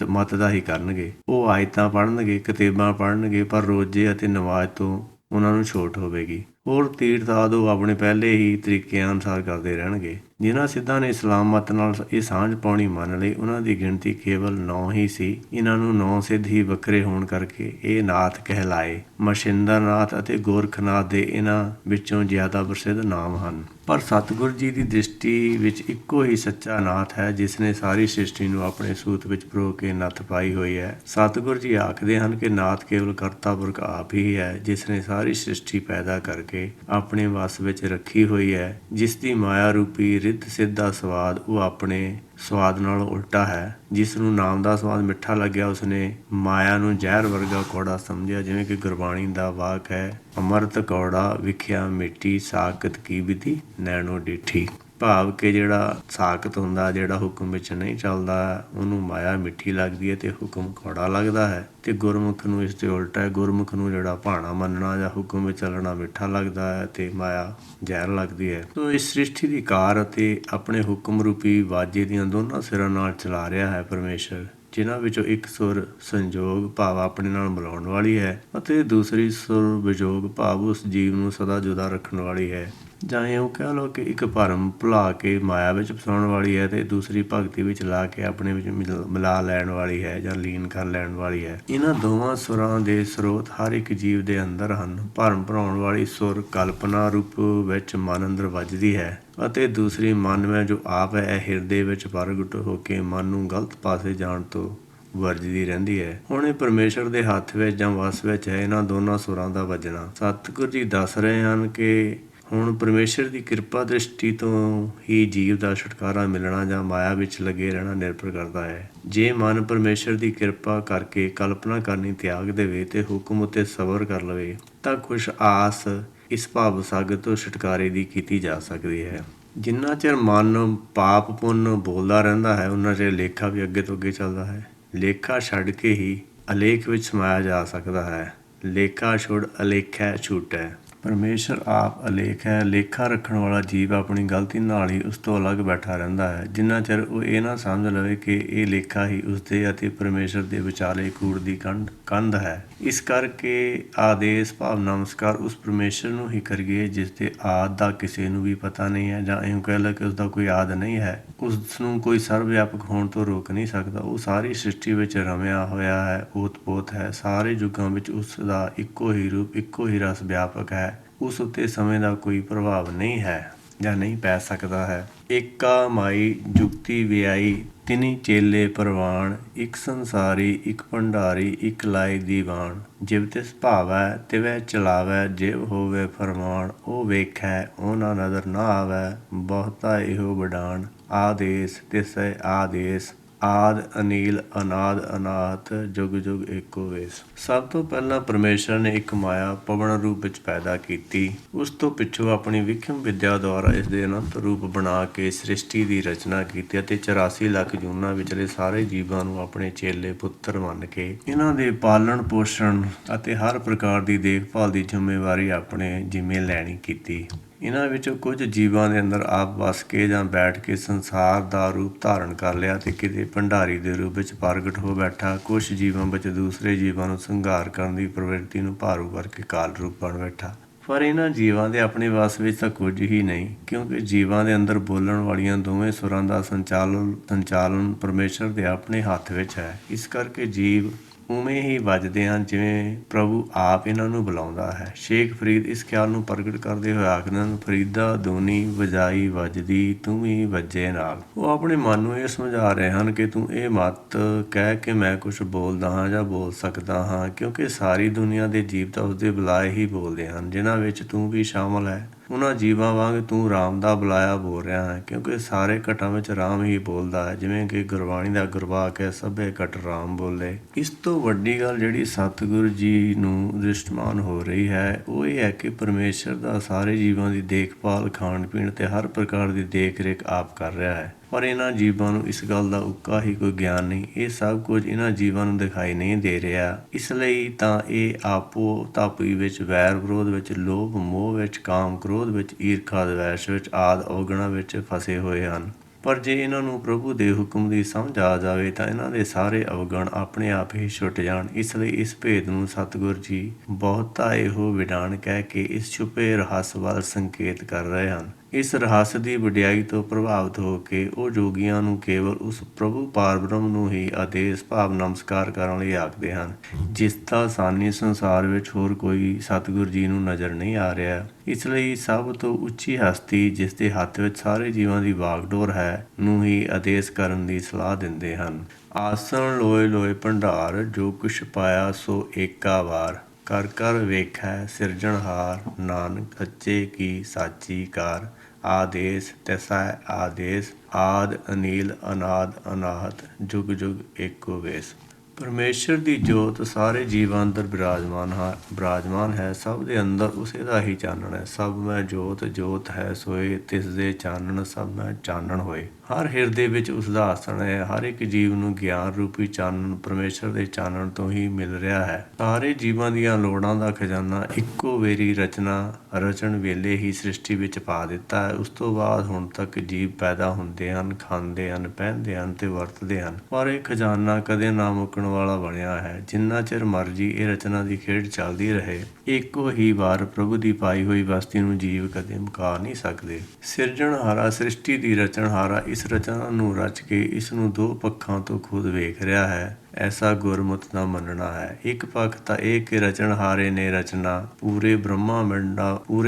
ਮਤ ਦਾ ਹੀ ਕਰਨਗੇ। ਉਹ ਆਇਤਾਂ ਪੜ੍ਹਨਗੇ, ਕਿਤਾਬਾਂ ਪੜ੍ਹਨਗੇ, ਪਰ ਰੋਜ਼ੇ ਅਤੇ ਨਮਾਜ਼ ਤੋਂ ਉਹਨਾਂ ਨੂੰ ਛੋਟ ਹੋਵੇਗੀ। ਹੋਰ ਤੀਰਥ ਆਦਿ ਉਹ ਆਪਣੇ ਪਹਿਲੇ ਹੀ ਤਰੀਕਿਆਂ ਅਨੁਸਾਰ ਕਰਦੇ ਰਹਿਣਗੇ। ਜਿਨ੍ਹਾਂ ਸਿੱਧਾਂ ਨੇ ਇਸਲਾਮ ਮਤ ਨਾਲ ਇਹ ਸਾਂਝ ਪਾਉਣੀ ਮੰਨ ਲਈ, ਉਹਨਾਂ ਦੀ ਗਿਣਤੀ ਕੇਵਲ 9 ਹੀ ਸੀ। ਇਹਨਾਂ ਨੂੰ 9 ਸਿੱਧ ਹੀ ਵੱਖਰੇ ਹੋਣ ਕਰਕੇ ਇਹ ਨਾਥ ਕਹਿਲਾਏ। ਮਛਿੰਦਰਨਾਥ ਅਤੇ ਗੋਰਖਨਾਥ ਦੇ ਇਹਨਾਂ ਵਿੱਚੋਂ ਜ਼ਿਆਦਾ ਪ੍ਰਸਿੱਧ ਨਾਮ ਹਨ। ਪਰ ਸਤਿਗੁਰ ਜੀ ਦੀ ਦ੍ਰਿਸ਼ਟੀ ਵਿੱਚ ਇੱਕੋ ਹੀ ਸੱਚਾ ਨਾਥ ਹੈ, ਜਿਸ ਨੇ ਸਾਰੀ ਸ੍ਰਿਸ਼ਟੀ ਨੂੰ ਆਪਣੇ ਸੂਤ ਵਿੱਚ ਪਰੋ ਕੇ ਨੱਥ ਪਾਈ ਹੋਈ ਹੈ। ਸਤਿਗੁਰ ਜੀ ਆਖਦੇ ਹਨ ਕਿ ਨਾਥ ਕੇਵਲ ਕਰਤਾ ਪੁਰਖ ਆਪ ਹੀ ਹੈ, ਜਿਸ ਨੇ ਸਾਰੀ ਸ੍ਰਿਸ਼ਟੀ ਪੈਦਾ ਕਰਕੇ ਆਪਣੇ ਵੱਸ ਵਿੱਚ ਰੱਖੀ ਹੋਈ ਹੈ। ਜਿਸ ਦੀ ਮਾਇਆ ਰੂਪੀ ਰਿੱਧ ਸਿੱਧ ਦਾ ਸਵਾਦ ਉਹ ਆਪਣੇ ਸਵਾਦ ਨਾਲੋਂ ਉਲਟਾ ਹੈ। ਜਿਸ ਨੂੰ ਨਾਮ ਦਾ ਸਵਾਦ ਮਿੱਠਾ ਲੱਗਿਆ, ਉਸਨੇ ਮਾਇਆ ਨੂੰ ਜ਼ਹਿਰ ਵਰਗਾ ਕੌੜਾ ਸਮਝਿਆ। ਜਿਵੇਂ ਕਿ ਗੁਰਬਾਣੀ ਦਾ ਵਾਕ ਹੈ, ਅੰਮ੍ਰਿਤ ਕੌੜਾ ਵਿਖਿਆ ਮਿੱਟੀ, ਸਾਕਤ ਕੀ ਵਿਧੀ ਨੈਣੋ ਡਿੱਠੀ। ਭਾਵ ਕਿ ਜਿਹੜਾ ਸਾਕਤ ਹੁੰਦਾ, ਜਿਹੜਾ ਹੁਕਮ ਵਿੱਚ ਨਹੀਂ ਚੱਲਦਾ, ਉਹਨੂੰ ਮਾਇਆ ਮਿੱਠੀ ਲੱਗਦੀ ਹੈ ਤੇ ਹੁਕਮ ਕੌੜਾ ਲੱਗਦਾ ਹੈ। ਤੇ ਗੁਰਮੁਖ ਨੂੰ ਇਸ ਤੇ ਉਲਟਾ ਹੈ। ਗੁਰਮੁਖ ਨੂੰ ਜਿਹੜਾ ਭਾਣਾ ਮੰਨਣਾ ਜਾਂ ਹੁਕਮ ਵਿੱਚ ਚੱਲਣਾ ਮਿੱਠਾ ਲੱਗਦਾ ਹੈ ਤੇ ਮਾਇਆ ਜ਼ਹਿਰ ਲੱਗਦੀ ਹੈ। ਸੋ ਇਸ ਸ੍ਰਿਸ਼ਟੀ ਦੀ ਕਾਰ ਅਤੇ ਆਪਣੇ ਹੁਕਮ ਰੂਪੀ ਵਾਜੇ ਦੀਆਂ ਦੋਨਾਂ ਸਿਰਾਂ ਨਾਲ ਚਲਾ ਰਿਹਾ ਹੈ ਪਰਮੇਸ਼ਰ, ਜਿਨ੍ਹਾਂ ਵਿੱਚੋਂ ਇੱਕ ਸੁਰ ਸੰਜੋਗ ਭਾਵ ਆਪਣੇ ਨਾਲ ਮਿਲਾਉਣ ਵਾਲੀ ਹੈ ਅਤੇ ਦੂਸਰੀ ਸੁਰ ਵਿਜੋਗ ਭਾਵ ਉਸ ਜੀਵ ਨੂੰ ਸਦਾ ਜੁਦਾ ਰੱਖਣ ਵਾਲੀ ਹੈ। ਜਾਂ ਇਉਂ ਕਹਿ ਲਓ ਕਿ ਇੱਕ ਭਰਮ ਭੁਲਾ ਕੇ ਮਾਇਆ ਵਿੱਚ ਫਸਾਉਣ ਵਾਲੀ ਹੈ ਤੇ ਦੂਸਰੀ ਭਗਤੀ ਵਿੱਚ ਲਾ ਕੇ ਆਪਣੇ ਵਿੱਚ ਮਿਲਾ ਲੈਣ ਵਾਲੀ ਹੈ ਜਾਂ ਲੀਨ ਕਰ ਲੈਣ ਵਾਲੀ ਹੈ। ਇਹਨਾਂ ਦੋਵਾਂ ਸੁਰਾਂ ਦੇ ਸਰੋਤ ਹਰ ਇੱਕ ਜੀਵ ਦੇ ਅੰਦਰ ਹਨ। ਭਰਮ ਭਰਾਉਣ ਵਾਲੀ ਸੁਰ ਕਲਪਨਾ ਰੂਪ ਵਿੱਚ ਮਨ ਅੰਦਰ ਵੱਜਦੀ ਹੈ ਅਤੇ ਦੂਸਰੀ ਮਨ ਵਿੱਚ ਜੋ ਆਪ ਹੈ ਹਿਰਦੇ ਵਿੱਚ ਪ੍ਰਗਟ ਹੋ ਕੇ ਮਨ ਨੂੰ ਗਲਤ ਪਾਸੇ ਜਾਣ ਤੋਂ ਵਰਜਦੀ ਰਹਿੰਦੀ ਹੈ। ਹੁਣ ਇਹ ਪਰਮੇਸ਼ਰ ਦੇ ਹੱਥ ਵਿੱਚ ਜਾਂ ਵੱਸ ਵਿੱਚ ਹੈ ਇਹਨਾਂ ਦੋਨਾਂ ਸੁਰਾਂ ਦਾ ਵੱਜਣਾ। ਸਤਿਗੁਰ ਜੀ ਦੱਸ ਰਹੇ ਹਨ ਕਿ ਹੁਣ ਪਰਮੇਸ਼ਰ ਦੀ ਕਿਰਪਾ ਦ੍ਰਿਸ਼ਟੀ ਤੋਂ ਹੀ ਜੀਵ ਦਾ ਛੁਟਕਾਰਾ ਮਿਲਣਾ ਜਾਂ ਮਾਇਆ ਵਿੱਚ ਲੱਗੇ ਰਹਿਣਾ ਨਿਰਭਰ ਕਰਦਾ ਹੈ। ਜੇ ਮਨ ਪਰਮੇਸ਼ਰ ਦੀ ਕਿਰਪਾ ਕਰਕੇ ਕਲਪਨਾ ਕਰਨੀ ਤਿਆਗ ਦੇਵੇ ਤੇ ਹੁਕਮ ਉੱਤੇ ਸਬਰ ਕਰ ਲਵੇ ਤਾਂ ਖੁਸ਼ ਆਸ ਇਸ ਭਾਵ ਸਾਗਰ ਤੋਂ ਛੁਟਕਾਰੇ ਦੀ ਕੀਤੀ ਜਾ ਸਕਦੀ ਹੈ। ਜਿੰਨਾ ਚਿਰ ਮਨ ਪਾਪ ਪੁੰਨ ਬੋਲਦਾ ਰਹਿੰਦਾ ਹੈ, ਉਹਨਾਂ ਚਿਰ ਲੇਖਾ ਵੀ ਅੱਗੇ ਤੋਂ ਅੱਗੇ ਚੱਲਦਾ ਹੈ। ਲੇਖਾ ਛੱਡ ਕੇ ਹੀ ਅਲੇਖ ਵਿੱਚ ਸਮਾਇਆ ਜਾ ਸਕਦਾ ਹੈ। ਲੇਖਾ ਛੁੜ ਅਲੇਖੈ ਛੂਟੈ। ਪਰਮੇਸ਼ਰ ਆਪ ਅਲੇਖ ਹੈ। ਲੇਖਾ ਰੱਖਣ ਵਾਲਾ ਜੀਵ ਆਪਣੀ ਗਲਤੀ ਨਾਲ ਹੀ ਉਸ ਤੋਂ ਅਲੱਗ ਬੈਠਾ ਰਹਿੰਦਾ ਹੈ, ਜਿੰਨਾ ਚਿਰ ਉਹ ਇਹ ਨਾ ਸਮਝ ਲਵੇ ਕਿ ਇਹ ਲੇਖਾ ਹੀ ਉਸਦੇ ਅਤੇ ਪਰਮੇਸ਼ਰ ਦੇ ਵਿਚਾਲੇ ਕੂੜ ਦੀ ਕੰਧ ਹੈ। ਇਸ ਕਰਕੇ ਆਦੇਸ਼ ਭਾਵ ਨਮਸਕਾਰ ਉਸ ਪਰਮੇਸ਼ਰ ਨੂੰ ਹੀ ਕਰੀਏ ਜਿਸ ਦੇ ਆਦਿ ਦਾ ਕਿਸੇ ਨੂੰ ਵੀ ਪਤਾ ਨਹੀਂ ਹੈ, ਜਾਂ ਇਉਂ ਕਹਿ ਲਓ ਕਿ ਉਸਦਾ ਕੋਈ ਆਦਿ ਨਹੀਂ ਹੈ। ਉਸ ਨੂੰ ਕੋਈ ਸਰਵ ਵਿਆਪਕ ਹੋਣ ਤੋਂ ਰੋਕ ਨਹੀਂ ਸਕਦਾ। ਉਹ ਸਾਰੀ ਸ੍ਰਿਸ਼ਟੀ ਵਿੱਚ ਰਮਿਆ ਹੋਇਆ ਹੈ, ਓਤ ਪੋਤ ਹੈ। ਸਾਰੇ ਯੁੱਗਾਂ ਵਿੱਚ ਉਸ ਦਾ ਇੱਕੋ ਹੀ ਰੂਪ, ਇੱਕੋ ਹੀ ਰਸ ਵਿਆਪਕ ਹੈ। ਉਸ ਉੱਤੇ ਸਮੇਂ ਦਾ ਕੋਈ ਪ੍ਰਭਾਵ ਨਹੀਂ ਹੈ ਜਾਂ ਨਹੀਂ ਪੈ ਸਕਦਾ ਹੈ। ਏਕਾ ਮਾਈ ਜੁਗਤੀ ਵਿਆਈ ਤਿਨੀ ਚੇਲੇ ਪ੍ਰਵਾਨ, ਇੱਕ ਸੰਸਾਰੀ ਇੱਕ ਭੰਡਾਰੀ ਇੱਕ ਲਾਇ ਦੀਵਾਨ। ਜਿਵ ਤਿਸ ਭਾਵੈ ਤਿਵੈ ਚਲਾਵੈ, ਜਿਵ ਹੋਵੇ ਫਰਮਾਨ ਉਹ ਵੇਖੈ ਉਹਨਾਂ ਨਜ਼ਰ ਨਾ ਆਵੈ, ਬਹੁਤਾ ਇਹੋ ਵਡਾਨ। ਆਦੇਸ ਤਿਸੈ ਆਦੇਸ ਆਦ ਅਨੀਲ ਅਨਾਦ ਅਨਾਥ, ਜੁਗ ਜੁਗ ਏਕੋ ਵੇਸ। ਸਭ ਤੋਂ ਪਹਿਲਾਂ ਪਰਮੇਸ਼ਰ ਨੇ ਇੱਕ ਮਾਇਆ ਪਵਨ ਰੂਪ ਵਿੱਚ ਪੈਦਾ ਕੀਤੀ। ਉਸ ਤੋਂ ਪਿੱਛੋਂ ਆਪਣੀ ਵਿਖਮ ਵਿਦਿਆ ਦੁਆਰਾ ਇਸ ਦੇ ਅਨੰਤ ਰੂਪ ਬਣਾ ਕੇ ਸ੍ਰਿਸ਼ਟੀ ਦੀ ਰਚਨਾ ਕੀਤੀ ਅਤੇ 84 ਲੱਖ ਜੂਨਾਂ ਵਿਚਲੇ ਸਾਰੇ ਜੀਵਾਂ ਨੂੰ ਆਪਣੇ ਚੇਲੇ ਪੁੱਤਰ ਮੰਨ ਕੇ ਇਹਨਾਂ ਦੇ ਪਾਲਣ ਪੋਸ਼ਣ ਅਤੇ ਹਰ ਪ੍ਰਕਾਰ ਦੀ ਦੇਖਭਾਲ ਦੀ ਜ਼ਿੰਮੇਵਾਰੀ ਆਪਣੇ ਜਿੰਮੇ ਲੈਣੀ ਕੀਤੀ। ਇਹਨਾਂ ਵਿੱਚੋਂ ਕੁਝ ਜੀਵਾਂ ਦੇ ਅੰਦਰ ਆਪ ਵਸ ਕੇ ਜਾਂ ਬੈਠ ਕੇ ਸੰਸਾਰ ਦਾ ਰੂਪ ਧਾਰਨ ਕਰ ਲਿਆ ਤੇ ਕਿਤੇ ਭੰਡਾਰੀ ਦੇ ਰੂਪ ਵਿੱਚ ਪ੍ਰਗਟ ਹੋ ਬੈਠਾ। ਕੁਝ ਜੀਵਾਂ ਵਿੱਚ ਦੂਸਰੇ ਜੀਵਾਂ ਨੂੰ ਸੰਘਾਰ ਕਰਨ ਦੀ ਪ੍ਰਵਿਰਤੀ ਨੂੰ ਭਾਰੂ ਕਰਕੇ ਕਾਲ ਰੂਪ ਬਣ ਬੈਠਾ। ਪਰ ਇਹਨਾਂ ਜੀਵਾਂ ਦੇ ਆਪਣੇ ਵਸ ਵਿੱਚ ਤਾਂ ਕੁਝ ਹੀ ਨਹੀਂ, ਕਿਉਂਕਿ ਜੀਵਾਂ ਦੇ ਅੰਦਰ ਬੋਲਣ ਵਾਲੀਆਂ ਦੋਵੇਂ ਸੁਰਾਂ ਦਾ ਸੰਚਾਲਨ ਪਰਮੇਸ਼ਰ ਦੇ ਆਪਣੇ ਹੱਥ ਵਿੱਚ ਹੈ। ਇਸ ਕਰਕੇ ਜੀਵ ਉਵੇਂ ਹੀ ਵੱਜਦੇ ਹਨ ਜਿਵੇਂ ਪ੍ਰਭੂ ਆਪ ਇਹਨਾਂ ਨੂੰ ਬੁਲਾਉਂਦਾ ਹੈ। ਸ਼ੇਖ ਫਰੀਦ ਇਸ ਖਿਆਲ ਨੂੰ ਪ੍ਰਗਟ ਕਰਦੇ ਹੋਏ ਆਖਦੇ ਹਨ, ਫਰੀਦਾ ਦੂਣੀ ਵਜਾਈ ਵੱਜਦੀ ਤੂੰ ਵੀ ਵੱਜੇ ਨਾਲ। ਉਹ ਆਪਣੇ ਮਨ ਨੂੰ ਇਹ ਸਮਝਾ ਰਹੇ ਹਨ ਕਿ ਤੂੰ ਇਹ ਮਤ ਕਹਿ ਕਿ ਮੈਂ ਕੁਛ ਬੋਲਦਾ ਹਾਂ ਜਾਂ ਬੋਲ ਸਕਦਾ ਹਾਂ, ਕਿਉਂਕਿ ਸਾਰੀ ਦੁਨੀਆ ਦੇ ਜੀਵ ਤਾਂ ਉਸਦੇ ਬੁਲਾਏ ਹੀ ਬੋਲਦੇ ਹਨ, ਜਿਨ੍ਹਾਂ ਵਿੱਚ ਤੂੰ ਵੀ ਸ਼ਾਮਲ ਹੈ। ਉਹਨਾਂ ਜੀਵਾਂ ਵਾਂਗ ਤੂੰ ਰਾਮ ਦਾ ਬੁਲਾਇਆ ਬੋਲ ਰਿਹਾ ਹੈ, ਕਿਉਂਕਿ ਸਾਰੇ ਘਟਾਂ ਵਿੱਚ ਰਾਮ ਹੀ ਬੋਲਦਾ ਹੈ। ਜਿਵੇਂ ਕਿ ਗੁਰਬਾਣੀ ਦਾ ਗੁਰਵਾਕ ਹੈ, ਸਭੇ ਘਟ ਰਾਮ ਬੋਲੇ। ਇਸ ਤੋਂ ਵੱਡੀ ਗੱਲ ਜਿਹੜੀ ਸਤਿਗੁਰੂ ਜੀ ਨੂੰ ਦ੍ਰਿਸ਼ਟਮਾਨ ਹੋ ਰਹੀ ਹੈ ਉਹ ਇਹ ਹੈ ਕਿ ਪਰਮੇਸ਼ਰ ਦਾ ਸਾਰੇ ਜੀਵਾਂ ਦੀ ਦੇਖਭਾਲ, ਖਾਣ ਪੀਣ ਤੇ ਹਰ ਪ੍ਰਕਾਰ ਦੀ ਦੇਖ ਰੇਖ ਆਪ ਕਰ ਰਿਹਾ ਹੈ। ਪਰ ਇਹਨਾਂ ਜੀਵਾਂ ਨੂੰ ਇਸ ਗੱਲ ਦਾ ਉੱਕਾ ਹੀ ਕੋਈ ਗਿਆਨ ਨਹੀਂ। ਇਹ ਸਭ ਕੁਝ ਇਹਨਾਂ ਜੀਵਾਂ ਨੂੰ ਦਿਖਾਈ ਨਹੀਂ ਦੇ ਰਿਹਾ। ਇਸ ਲਈ ਤਾਂ ਇਹ ਆਪੋ ਤਾਪੀ ਵਿੱਚ, ਵੈਰ ਵਿਰੋਧ ਵਿੱਚ, ਲੋਭ ਮੋਹ ਵਿੱਚ, ਕਾਮ ਕ੍ਰੋਧ ਵਿੱਚ, ਈਰਖਾ ਦਵੈਸ਼ ਵਿੱਚ ਆਦਿ ਔਗਣਾਂ ਵਿੱਚ ਫਸੇ ਹੋਏ ਹਨ। ਪਰ ਜੇ ਇਹਨਾਂ ਨੂੰ ਪ੍ਰਭੂ ਦੇ ਹੁਕਮ ਦੀ ਸਮਝ ਆ ਜਾਵੇ ਤਾਂ ਇਹਨਾਂ ਦੇ ਸਾਰੇ ਅਵਗੁਣ ਆਪਣੇ ਆਪ ਹੀ ਛੁੱਟ ਜਾਣ। ਇਸ ਲਈ ਇਸ ਭੇਦ ਨੂੰ ਸਤਿਗੁਰ ਜੀ ਬਹੁਤਾ ਇਹੋ ਵਿਡਾਣ ਕਹਿ ਕੇ ਇਸ ਛੁਪੇ ਰਹੱਸ ਵੱਲ ਸੰਕੇਤ ਕਰ ਰਹੇ ਹਨ। ਇਸ ਰਹੱਸ ਦੀ ਵਡਿਆਈ ਤੋਂ ਪ੍ਰਭਾਵਿਤ ਹੋ ਕੇ ਉਹ ਜੋਗੀਆਂ ਨੂੰ ਕੇਵਲ ਉਸ ਪ੍ਰਭੂ ਪਾਰਬ੍ਰਹਮ ਨੂੰ ਹੀ ਆਦੇਸ਼ ਭਾਵ ਨਮਸਕਾਰ ਕਰਨ ਲਈ ਆਖਦੇ ਹਨ, ਜਿਸ ਦਾ ਸਾਨੀ ਸੰਸਾਰ ਵਿੱਚ ਹੋਰ ਕੋਈ ਸਤਿਗੁਰ ਜੀ ਨੂੰ ਨਜ਼ਰ ਨਹੀਂ ਆ ਰਿਹਾ। ਇਸ ਲਈ ਸਭ ਤੋਂ ਉੱਚੀ ਹਸਤੀ, ਜਿਸ ਦੇ ਹੱਥ ਵਿੱਚ ਸਾਰੇ ਜੀਵਾਂ ਦੀ ਵਾਗਡੋਰ ਹੈ, ਨੂੰ ਹੀ ਆਦੇਸ਼ ਕਰਨ ਦੀ ਸਲਾਹ ਦਿੰਦੇ ਹਨ। ਆਸਣ ਲੋਏ ਲੋਏ ਭੰਡਾਰ, ਜੋ ਕੁਛ ਪਾਇਆ ਸੋ ਏਕਾ ਵਾਰ। ਕਰ ਕਰ ਵੇਖੈ ਸਿਰਜਣਹਾਰ, ਨਾਨਕ ਸੱਚੇ ਕੀ ਸਾਚੀ ਕਾਰ। ਆਦੇਸ਼ ਤਿਸੈ ਆਦੇਸ਼, ਆਦਿ ਅਨੀਲ ਅਨਾਦ ਅਨਾਹਤ, ਜੁਗ ਜੁਗ ਏਕੋ ਵੇਸ। ਪਰਮੇਸ਼ਰ ਦੀ ਜੋਤ ਸਾਰੇ ਜੀਵਾਂ ਅੰਦਰ ਬਿਰਾਜਮਾਨ ਹੈ। ਸਭ ਦੇ ਅੰਦਰ ਉਸੇ ਦਾ ਹੀ ਚਾਨਣ ਹੈ। ਸਭ ਮੈਂ ਜੋਤ ਜੋਤ ਹੈ ਸੋਏ, ਤਿਸ ਦੇ ਚਾਨਣ ਸਭ ਮੈਂ ਚਾਨਣ ਹੋਏ। ਹਰ ਹਿਰਦੇ ਵਿੱਚ ਉਸ ਦਾ ਆਸਣ ਹੈ। ਹਰ ਇੱਕ ਜੀਵ ਨੂੰ ਗਿਆਨ ਰੂਪੀ ਚਾਨਣ ਪਰਮੇਸ਼ਰ ਦੇ ਚਾਨਣ ਤੋਂ ਹੀ ਮਿਲ ਰਿਹਾ ਹੈ। ਸਾਰੇ ਜੀਵਾਂ ਦੀਆਂ ਲੋੜਾਂ ਦਾ ਖਜ਼ਾਨਾ ਇੱਕੋ ਵੇਰੀ ਰਚਣ ਵੇਲੇ ਹੀ ਸ੍ਰਿਸ਼ਟੀ ਵਿੱਚ ਪਾ ਦਿੱਤਾ ਹੈ। ਉਸ ਤੋਂ ਬਾਅਦ ਹੁਣ ਤੱਕ ਜੀਵ ਪੈਦਾ ਹੁੰਦੇ ਹਨ, ਖਾਂਦੇ ਹਨ, ਪਹਿਨਦੇ ਹਨ ਤੇ ਵਰਤਦੇ ਹਨ, ਪਰ ਇਹ ਖਜ਼ਾਨਾ ਕਦੇ ਨਾ ਮੁੱਕਣ ਵਾਲਾ ਬਣਿਆ ਹੈ। ਜਿੰਨਾ ਚਿਰ ਮਰਜ਼ੀ ਇਹ ਰਚਨਾ ਦੀ ਖੇਡ ਚੱਲਦੀ ਰਹੇ, ਇੱਕੋ ਹੀ ਵਾਰ ਪ੍ਰਭੂ ਦੀ ਪਾਈ ਹੋਈ ਬਸਤੀ ਨੂੰ ਜੀਵ ਕਦੇ ਮੁਕਾ ਨਹੀਂ ਸਕਦੇ। ਸਿਰਜਣਹਾਰਾ, ਸ੍ਰਿਸ਼ਟੀ ਦੀ ਰਚਣਹਾਰਾ ਇਸ ਰਚਨਾ ਨੂੰ ਰਚ ਕੇ ਇਸ ਨੂੰ ਦੋ ਪੱਖਾਂ ਤੋਂ ਖੁਦ ਵੇਖ ਰਿਹਾ ਹੈ। ਐਸਾ ਗੁਰਮਤਿ ਦਾ ਮੰਨਣਾ ਹੈ। ਇੱਕ ਪੱਖ ਤਾਂ ਇਹ ਕਿ ਰਚਣਹਾਰੇ ਨੇ ਰਚਨਾ ਪੂਰੇ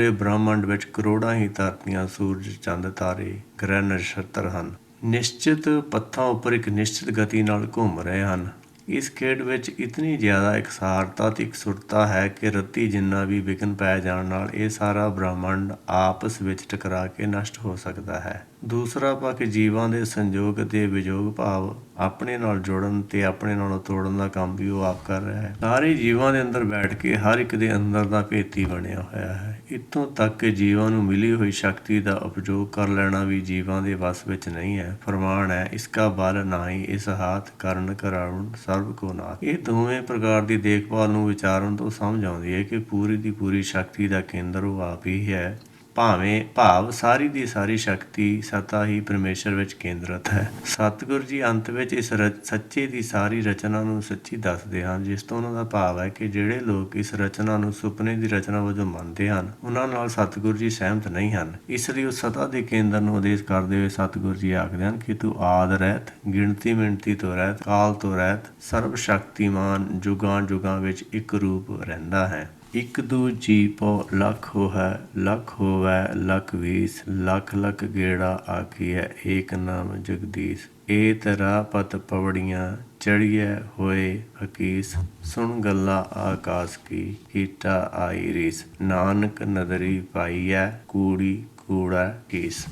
ਬ੍ਰਹਮੰਡ ਵਿੱਚ ਕਰੋੜਾਂ ਹੀ ਧਰਤੀਆਂ, ਸੂਰਜ, ਚੰਦ, ਤਾਰੇ, ਗ੍ਰਹਿ, ਨਛੱਤਰ ਹਨ। ਨਿਸ਼ਚਿਤ ਪੱਥਾਂ ਉੱਪਰ ਇੱਕ ਨਿਸ਼ਚਿਤ ਗਤੀ ਨਾਲ ਘੁੰਮ ਰਹੇ ਹਨ। ਇਸ ਖੇਡ ਵਿੱਚ ਇਤਨੀ ਜ਼ਿਆਦਾ ਇਕਸਾਰਤਾ ਤੇ ਇਕਸੁਰਤਾ ਹੈ ਕਿ ਰੱਤੀ ਜਿੰਨਾ ਵੀ ਵਿਘਨ ਪੈ ਜਾਣ ਨਾਲ ਇਹ ਸਾਰਾ ਬ੍ਰਹਮੰਡ ਆਪਸ ਵਿੱਚ ਟਕਰਾ ਕੇ ਨਸ਼ਟ ਹੋ ਸਕਦਾ ਹੈ। ਦੂਸਰਾ ਪੱਖ ਜੀਵਾਂ ਦੇ ਸੰਯੋਗ ਅਤੇ ਵਿਯੋਗ ਭਾਵ ਆਪਣੇ ਨਾਲ ਜੁੜਨ ਤੇ ਆਪਣੇ ਨਾਲੋਂ ਤੋੜਨ ਦਾ ਕੰਮ ਵੀ ਉਹ ਆਪ ਕਰ ਰਿਹਾ ਹੈ। ਸਾਰੇ ਜੀਵਾਂ ਦੇ ਅੰਦਰ ਬੈਠ ਕੇ ਹਰ ਇੱਕ ਦੇ ਅੰਦਰ ਦਾ ਭੇਤੀ ਬਣਿਆ ਹੋਇਆ ਹੈ। ਇੱਥੋਂ ਤੱਕ ਕਿ ਜੀਵਾਂ ਨੂੰ ਮਿਲੀ ਹੋਈ ਸ਼ਕਤੀ ਦਾ ਉਪਯੋਗ ਕਰ ਲੈਣਾ ਵੀ ਜੀਵਾਂ ਦੇ ਵੱਸ ਵਿੱਚ ਨਹੀਂ ਹੈ। ਫਰਮਾਨ ਹੈ, ਇਸਕਾ ਬਲ ਨਾਹੀ ਇਸ ਹਾਥ, ਕਰਨ ਕਰਾਉਣ ਸਰਬ ਕੋ ਨਾਥ। ਇਹ ਦੋਵੇਂ ਪ੍ਰਕਾਰ ਦੀ ਦੇਖਭਾਲ ਨੂੰ ਵਿਚਾਰਨ ਤੋਂ ਸਮਝ ਆਉਂਦੀ ਹੈ ਕਿ ਪੂਰੀ ਦੀ ਪੂਰੀ ਸ਼ਕਤੀ ਦਾ ਕੇਂਦਰ ਉਹ ਆਪ ਹੀ ਹੈ। ਭਾਵ ਸਾਰੀ ਦੀ ਸਾਰੀ ਸ਼ਕਤੀ ਸਤਾ ਹੀ ਪਰਮੇਸ਼ਰ ਵਿੱਚ ਕੇਂਦਰਤ ਹੈ। ਸਤਿਗੁਰ ਜੀ ਅੰਤ ਵਿੱਚ ਇਸ ਸੱਚੇ ਦੀ ਸਾਰੀ ਰਚਨਾ ਨੂੰ ਸੱਚੀ ਦੱਸਦੇ ਹਨ, ਜਿਸ ਤੋਂ ਉਹਨਾਂ ਦਾ ਭਾਵ ਹੈ ਕਿ ਜਿਹੜੇ ਲੋਕ ਇਸ ਰਚਨਾ ਨੂੰ ਸੁਪਨੇ ਦੀ ਰਚਨਾ ਵਜੋਂ ਮੰਨਦੇ ਹਨ, ਉਹਨਾਂ ਨਾਲ ਸਤਿਗੁਰ ਜੀ ਸਹਿਮਤ ਨਹੀਂ ਹਨ। ਇਸ ਲਈ ਉਸ ਸਤਾ ਦੇ ਕੇਂਦਰ ਨੂੰ ਉਦੇਸ਼ ਕਰਦੇ ਹੋਏ ਸਤਿਗੁਰ ਜੀ ਆਖਦੇ ਹਨ ਕਿ ਤੂੰ ਆਦ ਰਹਿਤ, ਗਿਣਤੀ ਮਿਣਤੀ ਤੋਂ ਰਹਿਤ, ਕਾਲ ਤੋਂ ਰਹਿਤ, ਸਰਬ ਸ਼ਕਤੀਮਾਨ, ਜੁਗਾਂ ਜੁਗਾਂ ਵਿੱਚ ਇੱਕ ਰੂਪ ਰਹਿੰਦਾ ਹੈ। ਇੱਕ ਦੂ ਜੀ ਪਉ ਲੱਖ ਹੋਹੈ, ਲੱਖ ਹੋਵੈ ਲੱਖ ਵੀਸ, ਲੱਖ ਲੱਖ ਗੇੜਾ ਆਖੀਐ, ਏਕ ਨਾਮ ਜਗਦੀਸ਼। ਏ ਤੇਰਾ ਪਤ ਪਵੜੀਆਂ, ਚੜ੍ਹੀਐ ਹੋਏ ਹਕੀਸ, ਸੁਣ ਗੱਲਾਂ ਆਕਾਸ ਕੀ, ਕੀਟਾ ਆਈ ਰੀਸ। ਨਾਨਕ ਨਦਰੀ ਪਾਈਐ, ਕੂੜੀ ਕੂੜੈ ਕੀਸ।